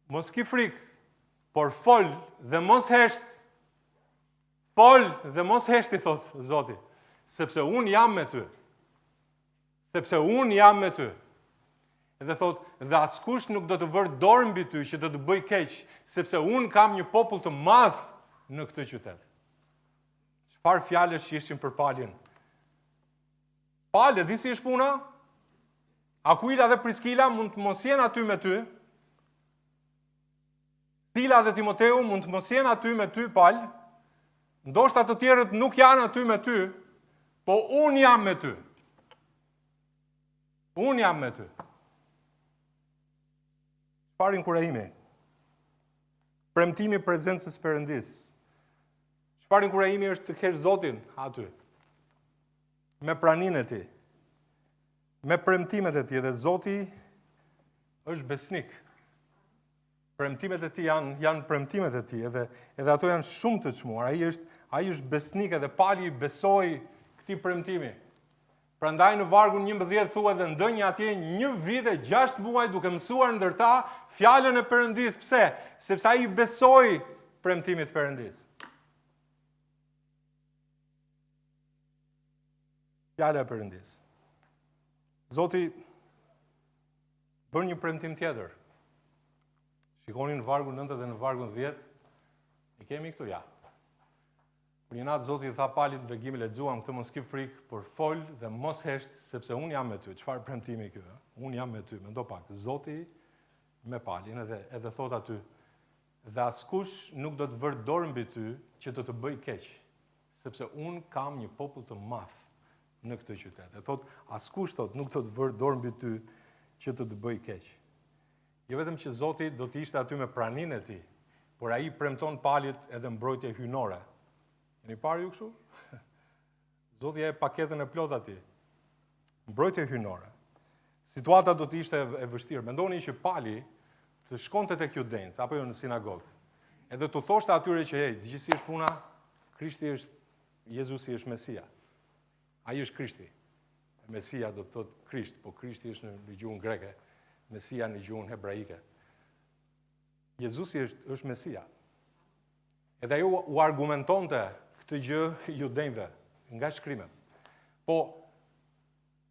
mos ki frikë, por fol dhe mos hesht. Fol dhe mos heshti, thot Zoti, sepse unë jam me ty. Sepse unë jam me ty. Edhe thot, dhe askush nuk do të vërë dorë mbi ty që do të bëj keq, sepse unë kam një popull të madh në këtë qytet. Çfarë fjalësh që ishin për Palin? Palë, di si është puna? Akuila dhe Priskila mund të mos jenë aty me ty. Sila dhe Timoteu mund të mos jenë aty me ty, Palë. Ndoshta të tjerët nuk janë aty me ty, po unë jam me ty. Unë jam me ty. Çfarë inkurajimi? Premtimi i prezencës Perëndis. Çfarë inkurajimi është të kesh Zotin aty? Me praninë e tij. Me premtimet e tij, dhe Zoti është besnik. Premtimet e tij janë premtimet e tij, edhe ato janë shumë të çmuar. Ai është besnik edhe Pali i besoi këtij premtimi. Prandaj në vargun 11 thuhet dhe ndonjë atje 1 vit e 6 muaj duke mësuar ndërta fjalën e Perëndis. Pse? Sepse ai besoi premtimit të Perëndis. Fjala e Perëndisë. Zoti bën një premtim tjetër. Shikoni në vargun 9 dhe në vargun 10. I kemi këtu, ja. Për një natë Zoti i tha Palit, vegimi lexuam këtë, mos ke frikë, por fol dhe mos hesht, sepse unë jam me ty. Çfarë premtimi ky? Unë jam me ty, mendo pak. Zoti me Palin edhe thot aty, dhe askush nuk do të vërë dorë mbi ty që të bëj keq, sepse unë kam një popull të madh në këtë qytet. E thot, askush nuk do të vërë dorë mbi ty që të bëj keq. Jo vetëm që Zoti do të ishte aty me praninë e tij, por ai premton Palit edhe mbrojtje hyjnore. Jeni parë ju kështu? Zoti e paketën e plot atij. Mbrojtje hyjnore. Situata do të ishte e vështirë. Mendoni që Pali të shkonte tek judenjt apo jo në sinagogë. Edhe të thoshte atyre që hey, gjithsesi është puna, Krishti është, Jezusi është Mesia. Ai është Krishti. Mesia do të thotë Krisht, po Krishti është në gjuhën greke, Mesia në gjuhën hebraike. Jezusi është Mesia. Edhe ai u argumentonte këtë gjë judenjve nga shkrimet. Po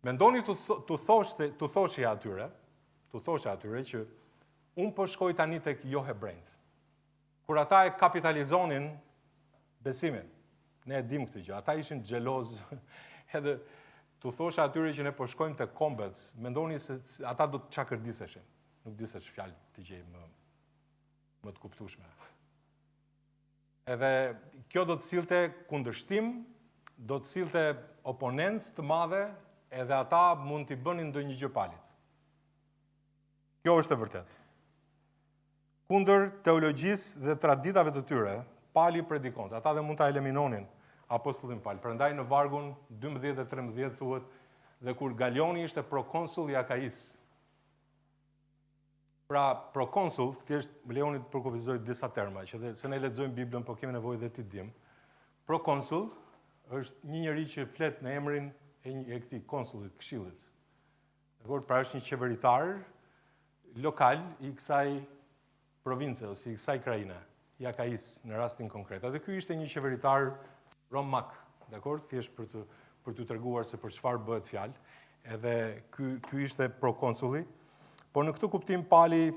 mendoni të thoshte atyre që unë po shkoj tani tek jo hebrejt. Kur ata e kapitalizonin besimin, ne e dim këtë gjë, ata ishin xheloz, edhe të thosha atyre që ne po shkojmë tek kombet, mendoni se ata do të çakërdiseshin. Nuk di se ç'fjalë të gjej më të kuptueshme. Edhe kjo do të sillte kundërshtim, do të sillte oponencë të madhe, edhe ata mund t'i bënin ndonjë gjë Palit. Kjo është e vërtetë. Kundër teologjisë dhe traditave të tyre, Pali predikonte. Ata dhe mund ta eliminonin apostullin Pal. Prandaj në vargun 12 dhe 13 thuhet, dhe kur Galioni ishte prokonsull i Akajis. Pra, prokonsull, thjesht më lejoni të përkufizoj disa terma, që se ne lexojmë Biblën, po kemi nevojë dhe ti dim. Prokonsull është një njeri që flet në emrin e këtij konsullit, këshillit. Dakor, pra është një qeveritar lokal i kësaj province ose i kësaj krajine, i Akajis në rastin konkret. Dhe ky ishte një qeveritar romak, dakor, thjesht për t'u treguar se për çfarë bëhet fjalë. Edhe ky ishte prokonsulli. Por në këtë kuptim Pali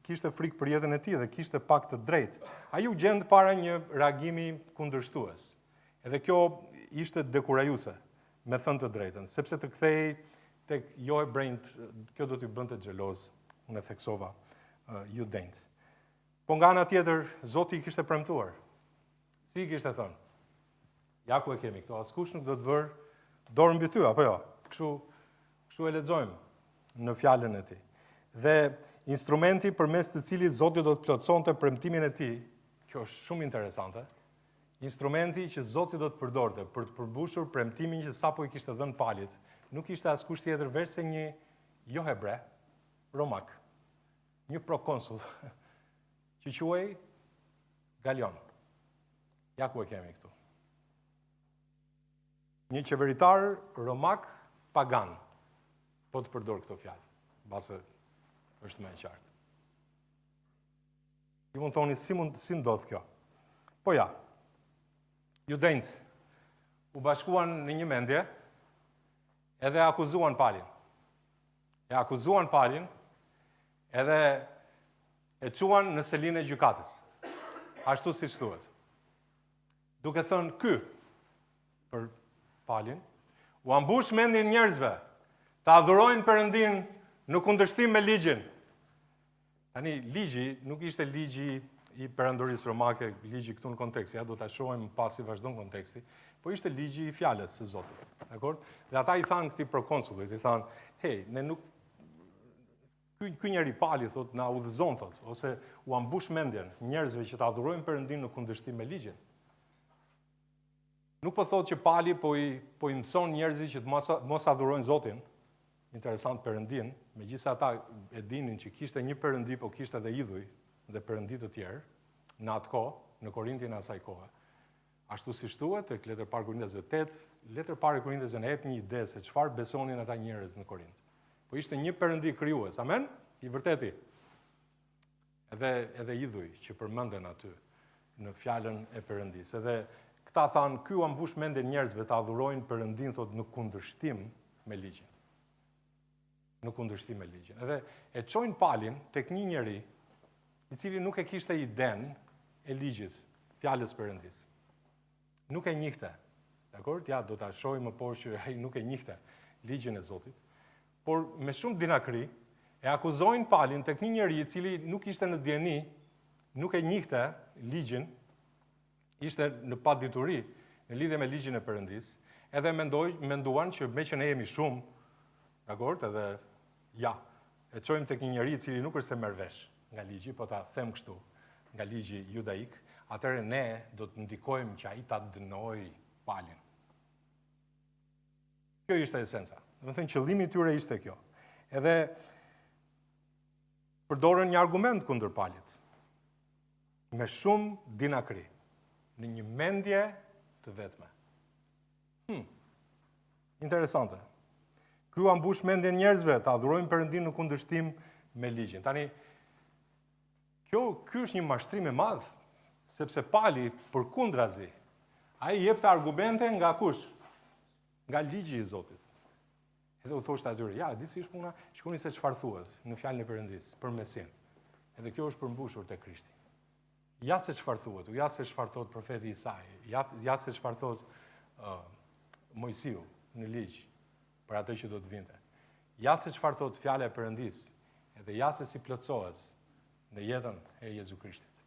kishte frikë për jetën e tij dhe kishte pak të drejtë. Ai u gjend para një reagimi kundërshtues. Edhe kjo ishte dekurajuese, me thënë të drejtën, sepse të kthehej tek jo hebrejt, kjo do t'i bënte xheloz. Unë e theksova judenjt. Po nga ana tjetër, Zoti i kishte premtuar. Si i kishte thënë? Ja ku e kemi këto, askush nuk do të vërë dorë mbi ty, apo jo? Kështu e lexojmë në fjalën e tij. Dhe instrumenti përmes të cilit Zoti do të plotësonte premtimin e tij, kjo është shumë interesante. Instrumenti që Zoti do të përdorte për të përmbushur premtimin që sapo i kishte dhënë Palit, nuk ishte askush tjetër veç se një jo hebre, romak, një prokonsull, që quhej Galion. Ja ku e kemi këtu. Një qeveritar romak pagan, po të përdor këto fjalë, mbase është më e qartë. Ju mund thoni si ndodh kjo? Po ja, judenjt u bashkuan në një mendje edhe akuzuan Palin. E akuzuan Palin edhe e quan në selinë e gjykatës. Ashtu siç thuhet. Duke thënë ky për Palin, u ambush mendin njerëzve të adhurojnë Perëndin në kundërshtim me ligjin. Tani, ligji nuk ishte ligji i perandorisë romake, ligji këtu në kontekst, ja do ta shohim pasi vazhdon konteksti, po ishte ligji i fjalës së Zotit. Dakor? Dhe ata i thanë këtij prokonsullit, i thanë, "Hey, ne nuk ky njeri Pali thot na udhëzon thot, ose u ambush mendjen njerëzve që të adhurojnë Perëndin në kundërshtim me ligjin." Nuk po thotë që Pali po i mëson njerëzit që të mos adhurojnë Zotin, interesant Perëndin, megjithëse ata e dinin që kishte një Perëndi, po kishte edhe idhuj dhe perëndi të tjerë në atë kohë, në Korintin e asaj kohe. Ashtu si thuhet tek letër parë Korintësve 8, letër parë Korintësve na jep një ide se çfarë besonin ata njerëz në Korint. Po ishte një Perëndi krijues, amen? I vërteti. Edhe idhuj që përmenden aty në fjalën e Perëndisë. Edhe Këta thanë, ky u ambush mendjen njerëzve të adhurojnë Perëndin, thot, në kundërshtim me ligjin. Në kundërshtim me ligjin. Edhe e çojnë palin tek një njeri i cili nuk e kishte iden e ligjit, fjalës Perëndis. Nuk e njihte. Dakor? Ja, do ta shohim më poshtë që ai nuk e njihte ligjin e Zotit. Por me shumë dinakri e akuzojnë palin tek një njeri i cili nuk ishte në dieni, nuk e njihte ligjin, ishte në padituri në lidhje me ligjin e Perëndis, edhe menduan që me që ne jemi shumë, dakor, edhe ja, e çojmë tek një njeri i cili nuk është se merr vesh nga ligji, po ta them kështu, nga ligji judaik, atëherë ne do të ndikojmë që ai ta dënoj palin. Kjo ishte esenca. Do të thënë qëllimi i tyre ishte kjo. Edhe përdorën një argument kundër palit. Me shumë dinakri, në një mendje të vetme. Interesante. Ky u ambush mendjen njerëzve të adhurojnë Perëndin në kundërshtim me ligjin. Tani, ky është një mashtrim i madh, sepse pali përkundrazi, ai jepte argumente nga kush? Nga ligji i Zotit. Edhe u thoshte atyre, ja, di si është puna, shikoni se çfarë thuhet në fjalën e Perëndis për Mesin. Edhe kjo është përmbushur te Krishti. Ja se çfarë thuhet, ja se çfarë thot profeti Isai, ja se çfarë thot Mojsiu në ligj për atë që do të vinte. Ja se çfarë thot fjala e Perëndis, edhe ja se si plotësohet në jetën e Jezu Krishtit.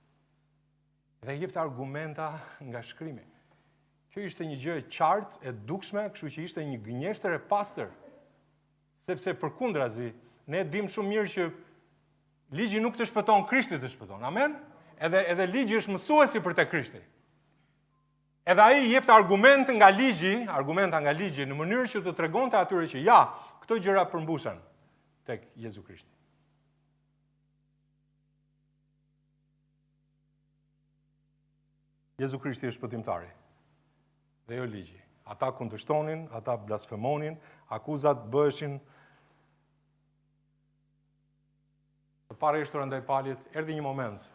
Dhe jepte argumenta nga shkrimi. Kjo ishte një gjë e qartë, e dukshme, kështu që ishte një gënjeshtër e pastër. Sepse përkundrazi, ne dim shumë mirë që ligji nuk të shpëton, Krishti të shpëton. Amen? Edhe ligji është mësuesi për te Krishti. Edhe ai jepte argumenta nga ligji në mënyrë që të tregonte atyre që ja, këto gjëra përmbushen tek Jezu Krishti. Jezu Krishti është shpëtimtari. Dhe jo ligji. Ata kundërshtonin, ata blasfemonin, akuzat bëheshin të pareshtura ndaj palit, erdhi një moment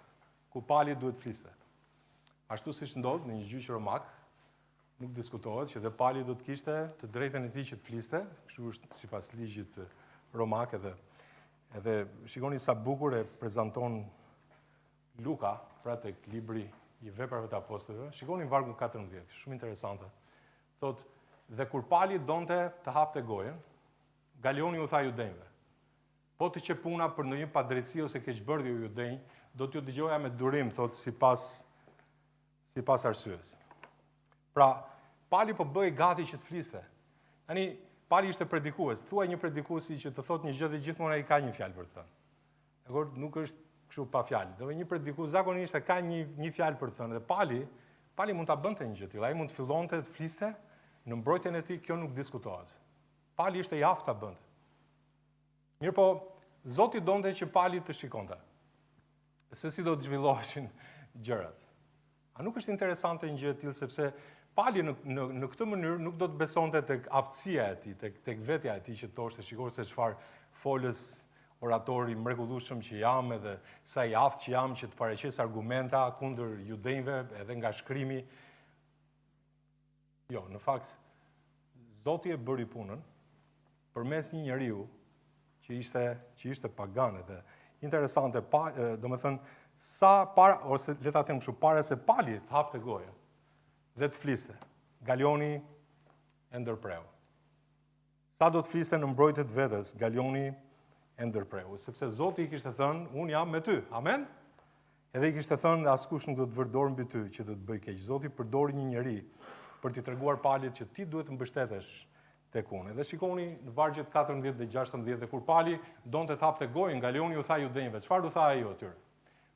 ku pali duhet fliste. Ashtu siç ndodh në një gjyq romak, nuk diskutohet që dhe pali do të kishte të drejtën e tij që të fliste, kështu është sipas ligjit romak edhe shikoni sa bukur e prezanton Luka, pra tek libri i Veprave të Apostujve. Shikoni vargun 14, shumë interesante. Thot, dhe kur pali donte të hapte gojen, Galioni u tha judenjve, po të që puna për në një padrejtësi ose keqbërdhje u judenj, do t'ju dëgjoja me durim, thot, sipas arsyes. Pra, pali po bëj gati që të fliste. Tani, pali ishte predikues, thuaj një predikuesi që të thot një gjë dhe gjithmonë ai ka një fjalë për të thënë. Dakor, nuk është kështu pa fjalë. Do një predikues zakonisht ka një fjalë për të thënë dhe pali mund ta bënte një gjë tillë, ai mund të fillonte të fliste, në mbrojtjen e tij kjo nuk diskutohet. Pali ishte i aftë ta bënte. Mirëpo, Zoti donte që pali të shikonte. Se si do të zhvilloheshin gjërat. A nuk është interesante një gjë e tillë sepse pali në këtë mënyrë nuk do të besonte tek aftësia e tij, tek vetja e tij që thoshte, shikoj se çfarë folës oratori mrekullueshëm që jam edhe sa i aftë që jam që të paraqes argumenta kundër judenjve edhe nga shkrimi. Jo, në fakt Zoti e bëri punën përmes një njeriu që ishte pagan edhe interesante, domethënë sa para ose le ta them kështu, para se pali të hapte gojen dhe të fliste, Galioni e ndërpreu. Sa do të fliste në mbrojtje të vetes, Galioni e ndërpreu, sepse Zoti i kishte thënë, unë jam me ty. Amen? Edhe i kishte thënë, askush nuk do të vërdorë mbi ty që do të bëj keq. Zoti përdori një njeri për t'i treguar palit që ti duhet të mbështetesh tek unë. Edhe shikoni në vargjet 14 dhe 16 dhe kur pali donte të hapte gojën, Galioni u tha judenjve, çfarë u tha ai atyre?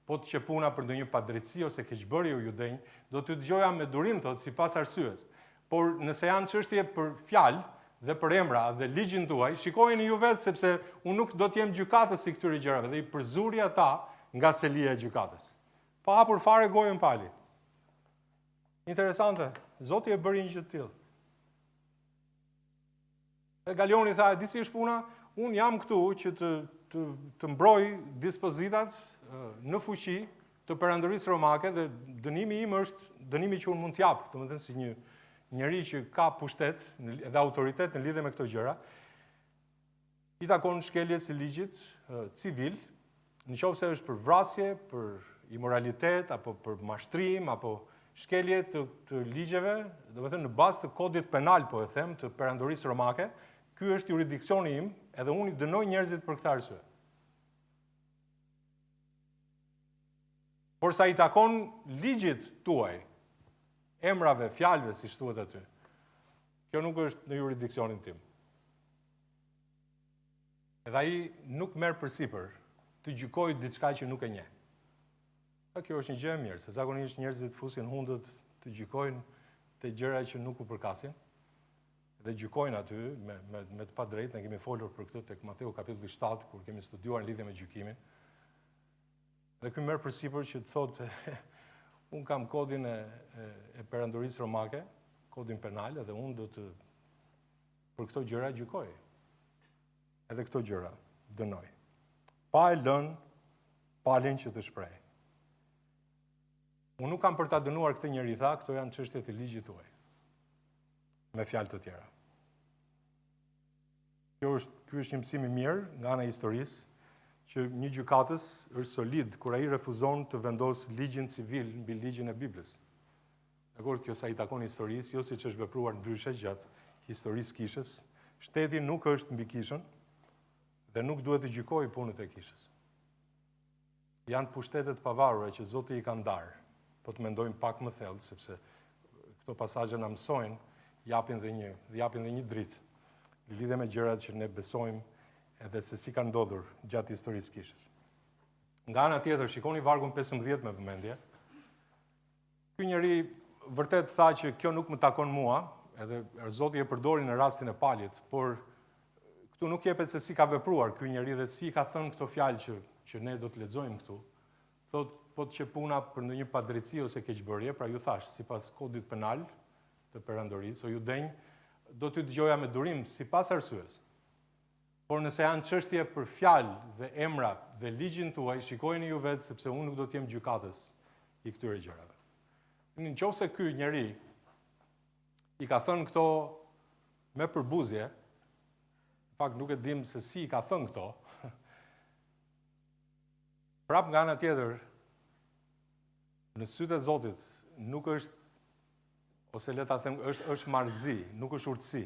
Po të që puna për ndonjë padrejtësi ose keqbërje u judenj, do t'ju dëgjoja me durim, thot, sipas arsyes. Por nëse janë çështje për fjalë dhe për emra dhe ligjin tuaj, shikojeni ju vetë sepse unë nuk do të jem gjykatës i këtyre gjërave dhe i përzuri ata nga selia e gjykatës. Pa hapur fare gojën pali. Interesante, Zoti e bëri një gjë të tillë. Dhe Galioni tha, di si është puna, unë jam këtu që të mbroj dispozitat në fuqi të perandorisë romake dhe dënimi im është dënimi që unë mund t'jap, domethënë si një njeri që ka pushtet dhe autoritet në lidhje me këto gjëra, i takon shkeljes së ligjit civil, nëse është për vrasje, për imoralitet apo për mashtrim apo shkelje të ligjeve, domethënë në bazë të kodit penal, po e them, të perandorisë romake. Ky është jurisdiksioni im, edhe unë i dënoj njerëzit për këtë arsye. Por sa i takon ligjit tuaj, emrave, fjalëve, si thuhet aty, kjo nuk është në jurisdiksionin tim. Edhe ai nuk merr përsipër të gjykojë diçka që nuk e njeh. Kjo është një gjë e mirë, se zakonisht njerëzit fusin hundët të gjykojnë të gjëra që nuk u përkasin, dhe gjykojnë aty me të padrejtë. Ne kemi folur për këtë tek Mateu kapitulli 7, kur kemi studiuar në lidhje me gjykimin. Dhe ky merr përsipër që të thotë unë kam kodin e perandorisë romake, kodin penal, dhe unë do të për këto gjëra gjykoj. Edhe këto gjëra dënoj. Pa e lënë palin që të shpreh. Unë nuk kam për ta dënuar këtë njeri, tha, këto janë çështjet e ligjit tuaj. Me fjalë të tjera. Ky është një mësim i mirë nga ana e historisë, që një gjykatës është solid kur ai refuzon të vendosë ligjin civil mbi ligjin e Biblës. Dakor, kjo sa i takon historisë, jo siç është vepruar ndryshe gjatë historisë kishës. Shteti nuk është mbi kishën dhe nuk duhet të gjykojë punët e kishës. Janë pushtetet pavarura që Zoti i ka ndarë. Po të mendojmë pak më thellë, sepse këto pasazhe na mësojnë, japin dhe një dritë në lidhje me gjërat që ne besojmë edhe se si ka ndodhur gjatë historisë kishës. Nga ana tjetër, shikoni vargun 15 me vëmendje. Ky njeri vërtet tha që kjo nuk më takon mua, edhe Zoti e përdori në rastin e palit, por këtu nuk jepet se si ka vepruar ky njeri dhe si ka thënë këto fjalë që ne do të lexojmë këtu. Thotë, po të që puna për ndonjë padrejtësi ose keqbërje, pra ju thash, sipas kodit penal të perandorisë, o ju denj, do t'ju dëgjoja me durim sipas arsyes. Por nëse janë çështje për fjalë dhe emra dhe ligjin tuaj, shikojeni ju vetë, sepse unë nuk do të jem gjykatës i këtyre gjërave. Nëse ky njeri i ka thënë këto me përbuzje, në fakt nuk e dim se si i ka thënë këto, prap nga ana tjetër, në sytë e Zotit nuk është, ose le ta them, është marrëzi, nuk është urtësi,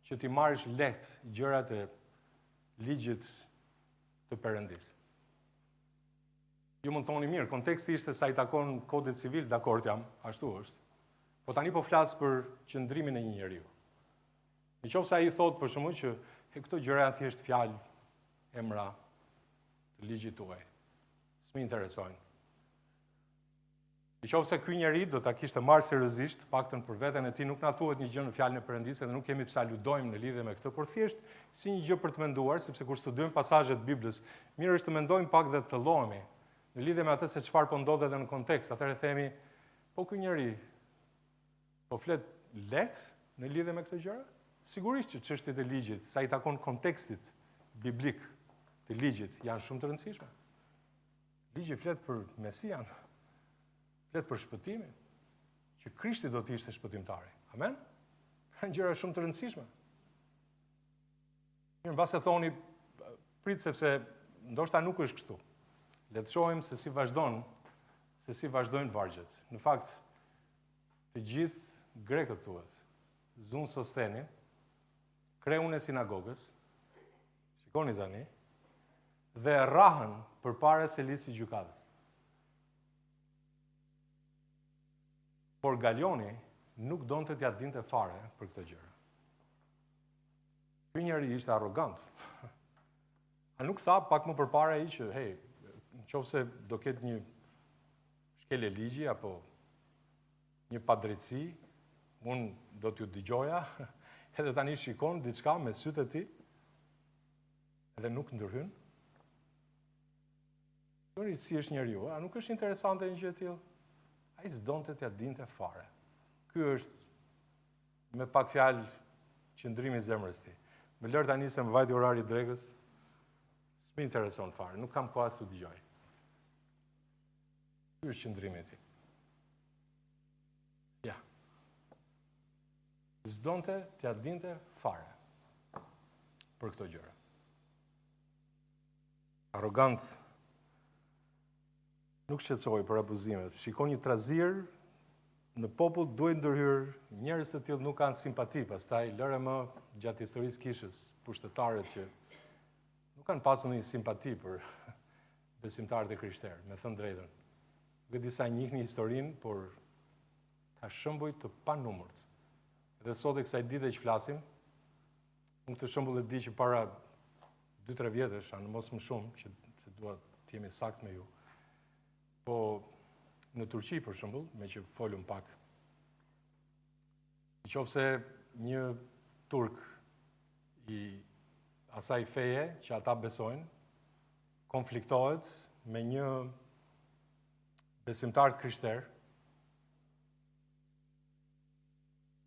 që ti marrësh lehtë gjërat e ligjit të Perëndisë. Ju mund të thoni mirë, konteksti ishte sa i takon kodit civil, dakord jam, ashtu është. Po tani po flas për qëndrimin e një njeriu. Nëse ai thotë për shkakun që këto gjëra janë thjesht fjalë, emra të ligjit tuaj, s'më interesojnë. Nëse ky njeri do ta kishte marrë seriozisht, paktën për veten e tij nuk na thuhet një gjë në fjalën e Perëndisë dhe nuk kemi pse aludojmë në lidhje me këtë, por thjesht si një gjë për të menduar, sepse kur studiojmë pasazhet të Biblës, mirë është të mendojmë pak dhe të thellohemi në lidhje me atë se çfarë po ndodh edhe në kontekst. Atëherë themi, po ky njeri po flet lehtë në lidhje me këtë gjëra? Sigurisht që çështjet e ligjit, sa i takon kontekstit biblik të ligjit, janë shumë të rëndësishme. Ligji flet për Mesian, flet për shpëtimin, që Krishti do të ishte shpëtimtari. Amen? Janë gjëra shumë të rëndësishme. Mirë, mbas e thoni, prit sepse ndoshta nuk është kështu. Le të shohim se si vazhdojnë vargjet. Në fakt, të gjithë grekët thuhet, zun Sostenin, kreun e sinagogës, shikoni tani, dhe rrahën përpara selisë së gjykatës. Por Galioni nuk donte t'ia dinte fare për këtë gjë. Ky njeri ishte arrogant. A nuk tha pak më përpara ai që, hey, nëse do ketë një shkelje ligji apo një padrejtësi, unë do t'ju dëgjoja, edhe tani shikon diçka me sytë e tij, edhe nuk ndërhyn. Kjo si është njeriu, a nuk është interesante një gjë e tillë? Ai s'donte t'ia dinte fare. Ky është me pak fjalë qëndrimi i zemrës tij. Më lër tani se më vajti orari i drekës. S'më intereson fare, nuk kam kohë as të dëgjoj. Ky është qëndrimi i tij. Ja. S'donte t'ja dinte fare për këto gjëra. Arrogant, nuk shqetësoj për abuzimet. Shikon një trazir, në popull duhet ndërhyrë njerëz të tillë nuk kanë simpati, pastaj lëre më gjatë historisë kishës pushtetarët që nuk kanë pasur një simpati për besimtarët e krishterë, me thënë drejtën. Dhe disa njihni historinë, por ka shembuj të panumërt. Dhe sot e kësaj dite që flasim, unë këtë shembull e di që para 2-3 vjetësh, anë mos më shumë, që dua të jemi sakt me ju. Po në Turqi, për shembull, me që folum pak, nëse një turk i asaj feje që ata besojnë, konfliktohet me një besimtar të krishterë,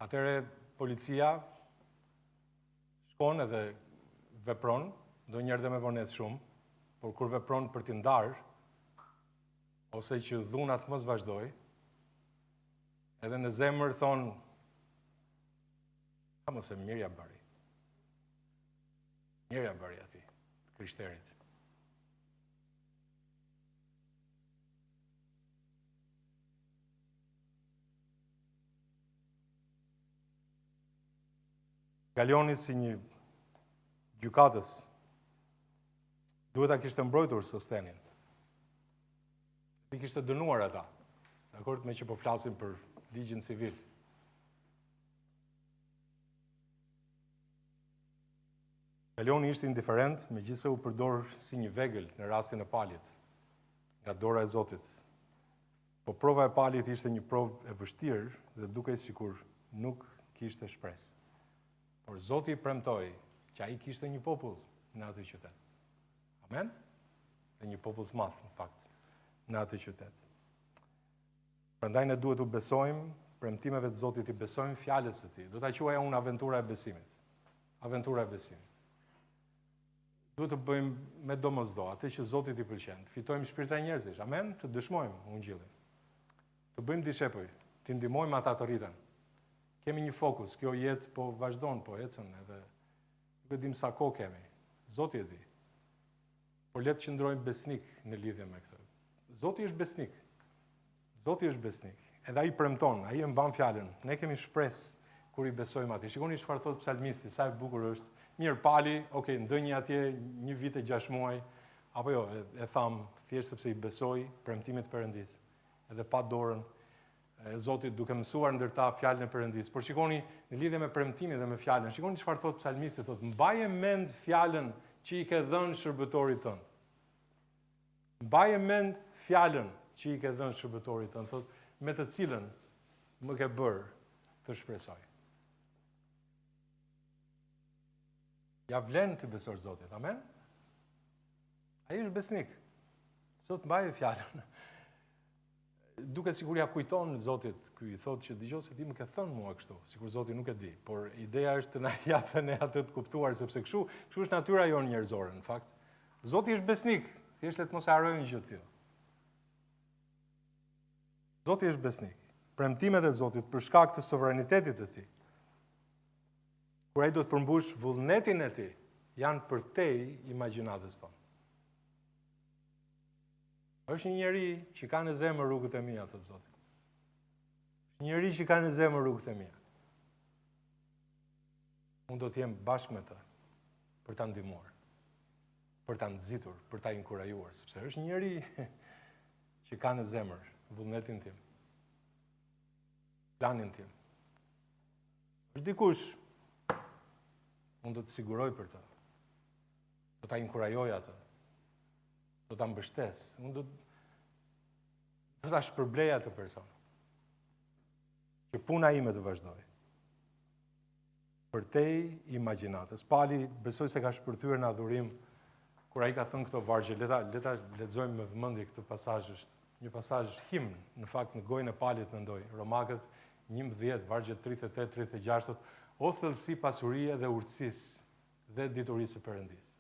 atëre policia shkon edhe vepron, ndonjëherë dhe me vonesë shumë, por kur vepron për t'i ndarë, ose që dhunat mos vazhdoj, edhe në zemër thonë, ka mëse mirja bëri. Mirja bëri ati, të krishterit. Galioni si një gjykatës duhet ta kishte mbrojtur Sostenin. I kishte dënuar ata, dakord me që po flasim për ligjin civil. Galioni ishte indiferent, megjithëse u përdor si një vegël në rastin e palit, nga dora e Zotit. Po prova e palit ishte një provë e vështirë dhe dukej sikur nuk kishte shpresë. Por Zoti i premtoi që ai kishte një popull në atë qytet. Amen? Dhe një popull të madh, në fakt, në atë qytet. Prandaj ne duhet u besojmë premtimeve të Zotit, i besojmë fjalës së Tij. Do ta quaja unë aventura e besimit. Aventura e besimit. Duhet të bëjmë me domosdo atë që Zotit i pëlqen. Të fitojmë shpirtra njerëzish. Amen? Të dëshmojmë ungjillin. Të bëjmë dishepuj, të ndihmojmë ata të rriten. Kemi një fokus, kjo jetë po vazhdon, po ecën edhe nuk e dim sa kohë kemi. Zoti e di. Por le të qëndrojmë besnik në lidhje me këtë. Zoti është besnik. Zoti është besnik. Edhe ai premton, ai e mban fjalën. Ne kemi shpresë kur i besojmë atij. Shikoni çfarë thot psalmisti, sa e bukur është. Mirë, pali, okay, ndonjë atje 1 vit e 6 muaj, apo jo, e tham thjesht sepse i besoj premtimit të Perëndis. Edhe pa dorën e Zotit duke mësuar ndërta fjalën e Perëndis. Por shikoni në lidhje me premtimin dhe me fjalën. Shikoni çfarë thot psalmisti, thot: "Mbaje mend fjalën që i ke dhënë shërbëtorit tënd." Mbaje mend fjalën që i ke dhënë shërbëtorit tënd, thot, me të cilën më ke bërë të shpresoj. Ja vlen të besosh Zotit. Amen? Ai është besnik. Sot mbaje fjalën. Duket sikur ja kujton Zotit, ky i thotë që dëgjoj se ti më ke thënë mua kështu, sikur Zoti nuk e di, por ideja është të na japë ne atë të kuptuar sepse kështu është natyra jonë njerëzore në fakt. Zoti është besnik, thjesht le të mos harrojmë gjë të tillë. Zoti është besnik. Premtimet e Zotit për shkak të sovranitetit të Tij. Kur ai do të përmbush vullnetin e Tij, janë përtej imagjinatës tonë. Është një njeri që ka në zemër rrugët e mia, thot Zoti. Një njeri që ka në zemër rrugët e mia. Unë do të jem bashkë me të për ta ndihmuar, për ta nxitur, për ta inkurajuar, sepse është një njeri që ka në zemër vullnetin tim, planin tim. Është dikush, unë do të siguroj për të, do ta inkurajoj atë, do ta mbështes, unë do ta shpërblej atë person, që puna ime të vazhdoj. Përtej imagjinatës. Pali besoj se ka shpërthyer në adhurim kur ai ka thënë këto vargje. Le ta lexojmë me vëmendje këtë pasazh, një pasazh himn, në fakt në gojën e Palit mendoj. Romakët 11 vargje 38-36 thotë: "O thellësi pasurie dhe urtësisë dhe diturisë së Perëndisë.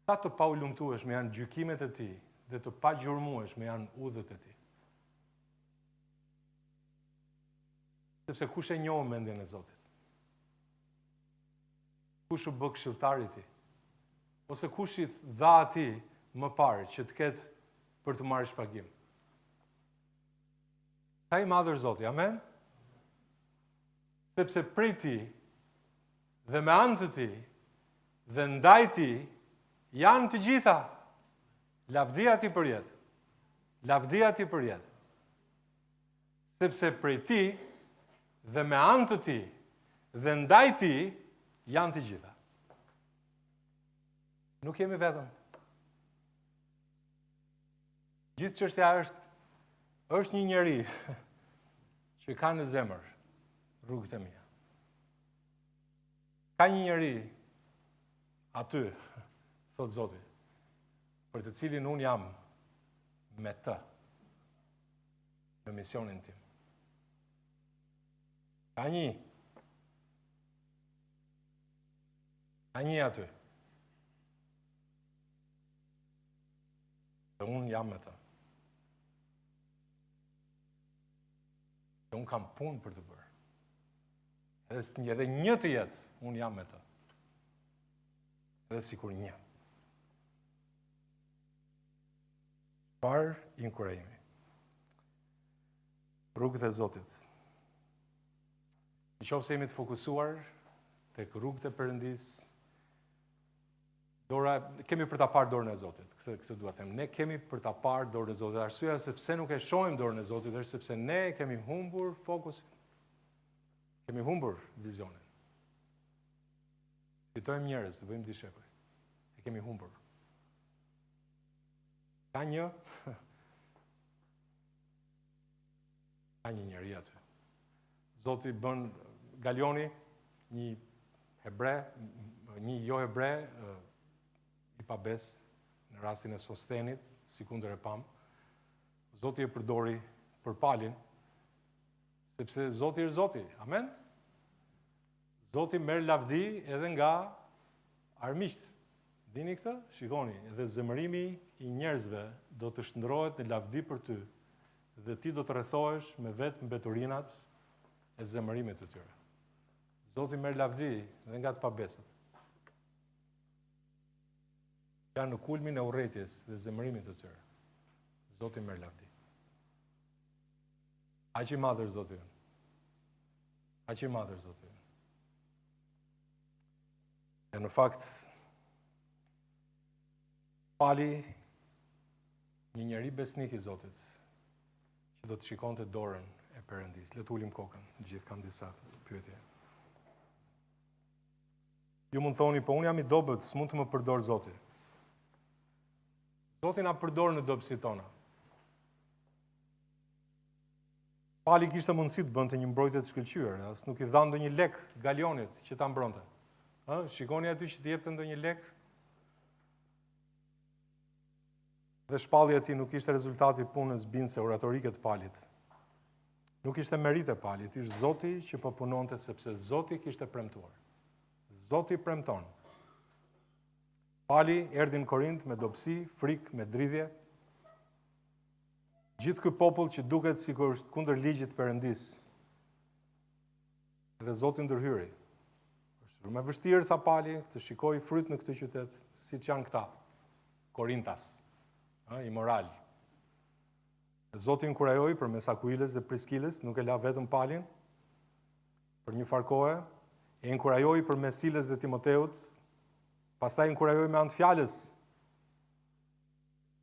Sa të pa u lumtueshme janë gjykimet e Tij dhe të pagjurmueshme janë udhët e tij. Sepse kush e njoh mendjen e Zotit? Kush u bë këshilltari i tij? Ose kush i dha atij më parë që të ketë për të marrë shpagim? Sa i madh është Zoti, amen? Sepse prej tij dhe me anë të tij dhe ndaj tij janë të gjitha. Lavdia ti për jetë. Lavdia ti për jetë. Sepse prej tij dhe me anë të tij dhe ndaj tij janë të gjitha. Nuk jemi vetëm. Gjithë çështja është një njeri që ka në zemër rrugët e mia. Ka një njeri aty, thot Zoti, për të cilin unë jam me të në misionin tim. Ka një aty. Dhe unë jam me të. Dhe unë kam punë për të bërë. Edhe një të jetë, unë jam me të. Edhe sikur një. Parë inkurajimi. Rrugët e Zotit. Në qoftë se jemi të fokusuar tek rrugët e Perëndis, kemi për ta parë dorën e Zotit. Këtë dua të them. Ne kemi për ta parë dorën e Zotit. Arsyeja sepse nuk e shohim dorën e Zotit është sepse ne kemi humbur fokusin. Kemi humbur vizionin. Fitojmë njerëz, të bëjmë dishepoj. E kemi humbur. Ka një njeri aty. Zoti bën Galioni, një hebre, një jo hebre, i pabes, në rastin e Sostenit, si kundër e pam. Zoti e përdori për palin, sepse Zoti është Zoti. Amen? Zoti merr lavdi edhe nga armiqt. Dini këtë? Shikoni, edhe zemërimi i njerëzve do të shndrohet në lavdi për ty, dhe ti do të rrethohesh me vetë mbeturinat e zemërimit të tyre. Zoti merr lavdi dhe nga të pabesët. Janë në kulmin e urrëties dhe zemërimit të tyre. Zoti merr lavdi. Aq i madh është Zoti ynë. Aq i madh është Zoti ynë. E në fakt, pali një njeri besnik i Zotit, që do të shikonte dorën e Perëndis. Le të ulim kokën, gjithë kam disa pyetje. Ju mund thoni, po unë jam i dobët, s'mund të më përdor Zoti. Zoti na përdor në dobësitë tona. Pali kishte mundësi të bënte një mbrojtje të shkëlqyer, as nuk i dha ndonjë lek Galionit që ta mbronte. Shikoni aty që t'i jepte ndonjë lek. Dhe shpallja e tij nuk ishte rezultati i punës bindse oratorike të Palit. Nuk ishte merit e Palit, ishte Zoti që po punonte sepse Zoti kishte premtuar. Zoti premton. Pali erdhi në Korint me dobësi, frikë, me dridhje. Gjithë ky popull që duket sikur është kundër ligjit të Perëndis. Dhe Zoti ndërhyri. Është më vështirë, tha Pali, të shikoj fryt në këtë qytet, siç janë këta, Korintas, imoral. Dhe Zoti inkurajoi përmes Akuiles dhe Priskilës, nuk e la vetëm Palin për një farë kohe, e inkurajoi përmes Siles dhe Timoteut. Pastaj inkurajoi me anë të fjalës.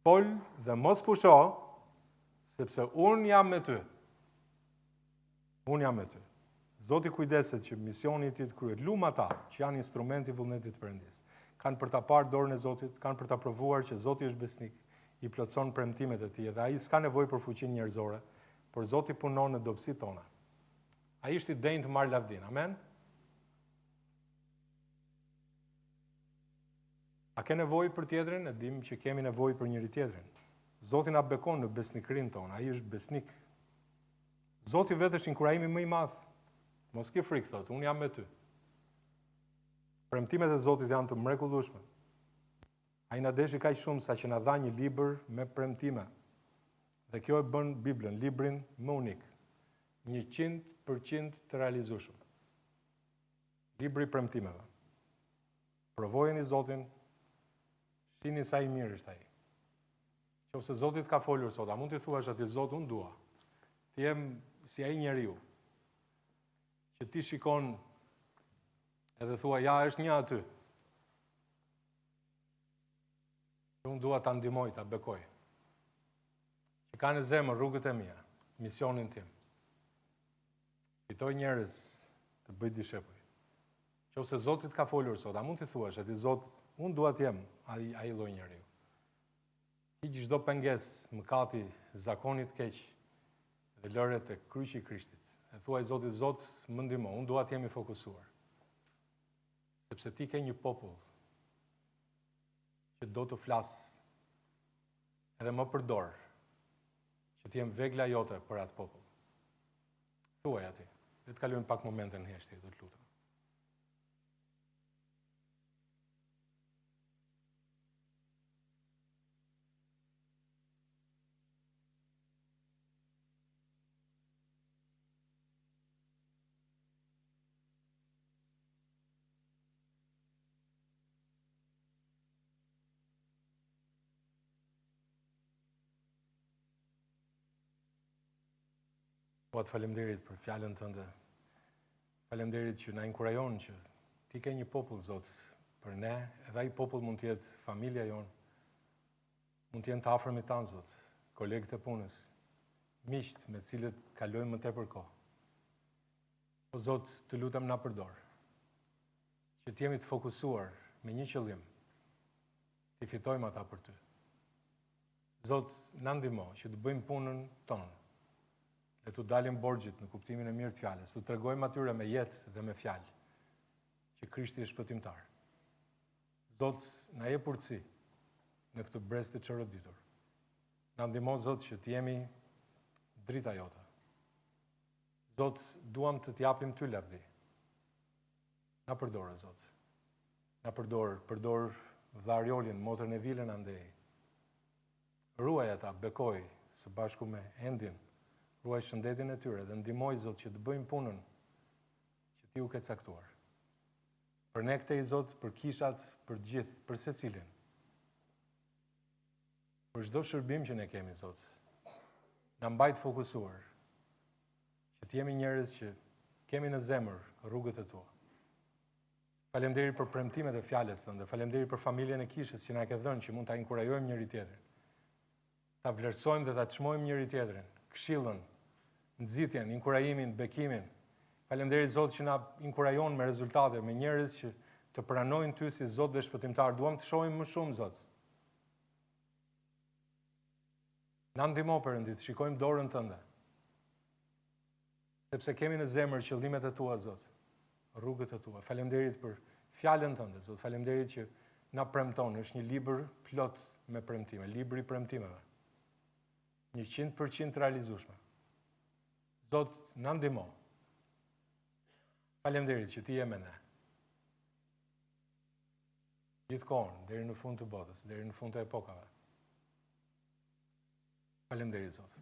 Fol dhe mos pusho, sepse unë jam me ty. Unë jam me ty. Zoti kujdeset që misioni i tij të kryet. Lum ata që janë instrumenti i vullnetit të Perëndis. Kanë për ta parë dorën e Zotit, kanë për ta provuar që Zoti është besnik, i plotson premtimet e tij dhe ai s'ka nevojë për fuqinë njerëzore, por Zoti punon në dobësitë tona. Ai është i denjë të marrë lavdin. Amen. A ke nevojë për tjetrin? E dim që kemi nevojë për njëri tjetrin. Zoti na bekon në besnikërinë tonë, ai është besnik. Zoti vetë është inkurajimi më i madh. Mos ke frikë, thotë, unë jam me ty. Premtimet e Zotit janë të mrekullueshme. Ai na deshi kaq shumë sa që na dha një libër me premtime. Dhe kjo e bën Biblën, librin më unik, 100% të realizueshëm. Libri i premtimeve. Provojeni Zotin, shihni sa i mirë është ai. Nëse Zoti ka folur sot, a mund t'i thuash atij Zot, unë dua të jem si ai njeriu që ti shikon edhe thua, ja, është një aty. Unë dua ta ndihmoj, ta bekoj. Që ka në zemër rrugët e mia, misionin tim. Fitoj njerëz të bëj dishepuj. Nëse Zoti ka folur sot, a mund t'i thuash atij Zot, unë dua të jem ai lloj njeriu. Hiq çdo pengesë, mëkati, zakonit keq dhe lëret e kryqi i Krishtit. E thuaj Zotit, Zot, më ndihmo, unë dua të jem i fokusuar. Sepse ti ke një popull që do të flas edhe më përdor që të jem vegla jote për atë popull. Thuaj atij. Le të kalojmë pak momente në heshtje, do të lutem. Po të falemderit për fjalën tënde. Falemderit që na inkurajon që ti ke një popull, Zot, për ne, edhe ai popull mund të jetë familja jonë, mund të jenë të afërmit tanë, Zot, kolegët e punës, miqt me cilët kalojmë më tepër kohë. Po Zot, të lutem na përdor, që të jemi të fokusuar me një qëllim, të fitojmë ata për ty. Zot, na ndihmo që të bëjmë punën tonë, le të dalim borxhit në kuptimin e mirë të fjalës, të tregojmë atyre me jetë dhe me fjalë që Krishti është shpëtimtar. Zot, na jep urtësi në këtë brez të çoroditur. Na ndihmo, Zot, që të jemi drita jote. Zot, duam të t'japim ty lavdi. Na përdor, Zot. Na përdor vëlla Ariolin, motrën e Vilën andej. Ruaj ata, bekoj së bashku me Endin. Ruaj shëndetin e tyre dhe ndihmoj, Zot, që të bëjmë punën që ti u ke caktuar. Për ne këtej, Zot, për kishat, për gjithë, për secilin. Për çdo shërbim që ne kemi, Zot, na mbajt fokusuar, që të jemi njerëz që kemi në zemër rrugët e tua. Faleminderit për premtimet e fjalës tënde, faleminderit për familjen e kishës që na ke dhënë, që mund ta inkurajojmë njëri tjetrin. Ta vlerësojmë dhe ta çmojmë njëri tjetrin, këshillën, nxitjen, inkurajimin, bekimin. Faleminderit, Zot, që na inkurajon me rezultate, me njerëz që të pranojnë ty si Zot dhe shpëtimtar. Duam të shohim më shumë, Zot. Na ndihmo, Perëndi, të shikojmë dorën tënde. Sepse kemi në zemër qëllimet e tua, Zot, rrugët e tua. Faleminderit për fjalën tënde, Zot. Faleminderit që na premton, është një libër plot me premtime, libri i premtimeve. 100% realizueshme. Zot, na ndihmo. Faleminderit që ti je me ne. Gjithkohën, deri në fund të botës, deri në fund të epokave. Faleminderit, Zot.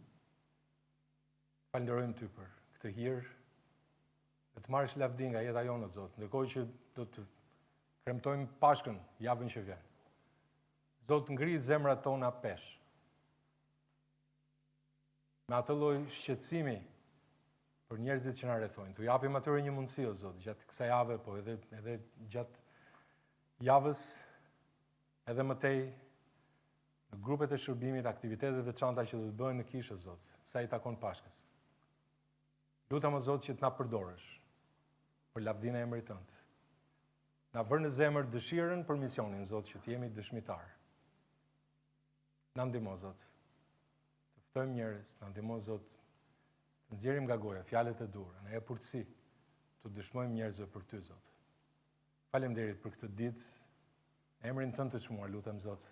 Falenderojmë ty për këtë hir, dhe të marrësh lavdi nga jeta jonë, Zot, ndërkohë që do të kremtojmë Pashkën javën që vjen. Zot, ngri zemrat tona pesh. Me atë lloj shqetësimi për njerëzit që na rrethojnë. Tu japim atyre një mundësi, o Zot, gjatë kësaj jave, po edhe gjatë javës, edhe mëtej në grupet e shërbimit, aktivitetet dhe çanta që do të bëhen në kishë, Zot, sa i takon Pashkës. Lutem, o Zot, që të na përdorësh për lavdinë e emrit tënd. Na bërë në zemër dëshirën për misionin, Zot, që të jemi dëshmitar. Na ndihmo, Zot. Të ftojmë njerëz, na ndihmo, Zot, të nxjerrim nga goja fjalët e dura, na jep urtësi të dëshmojmë njerëzve për ty, Zot. Faleminderit për këtë ditë. Në emrin tënd të çmuar lutem, Zot.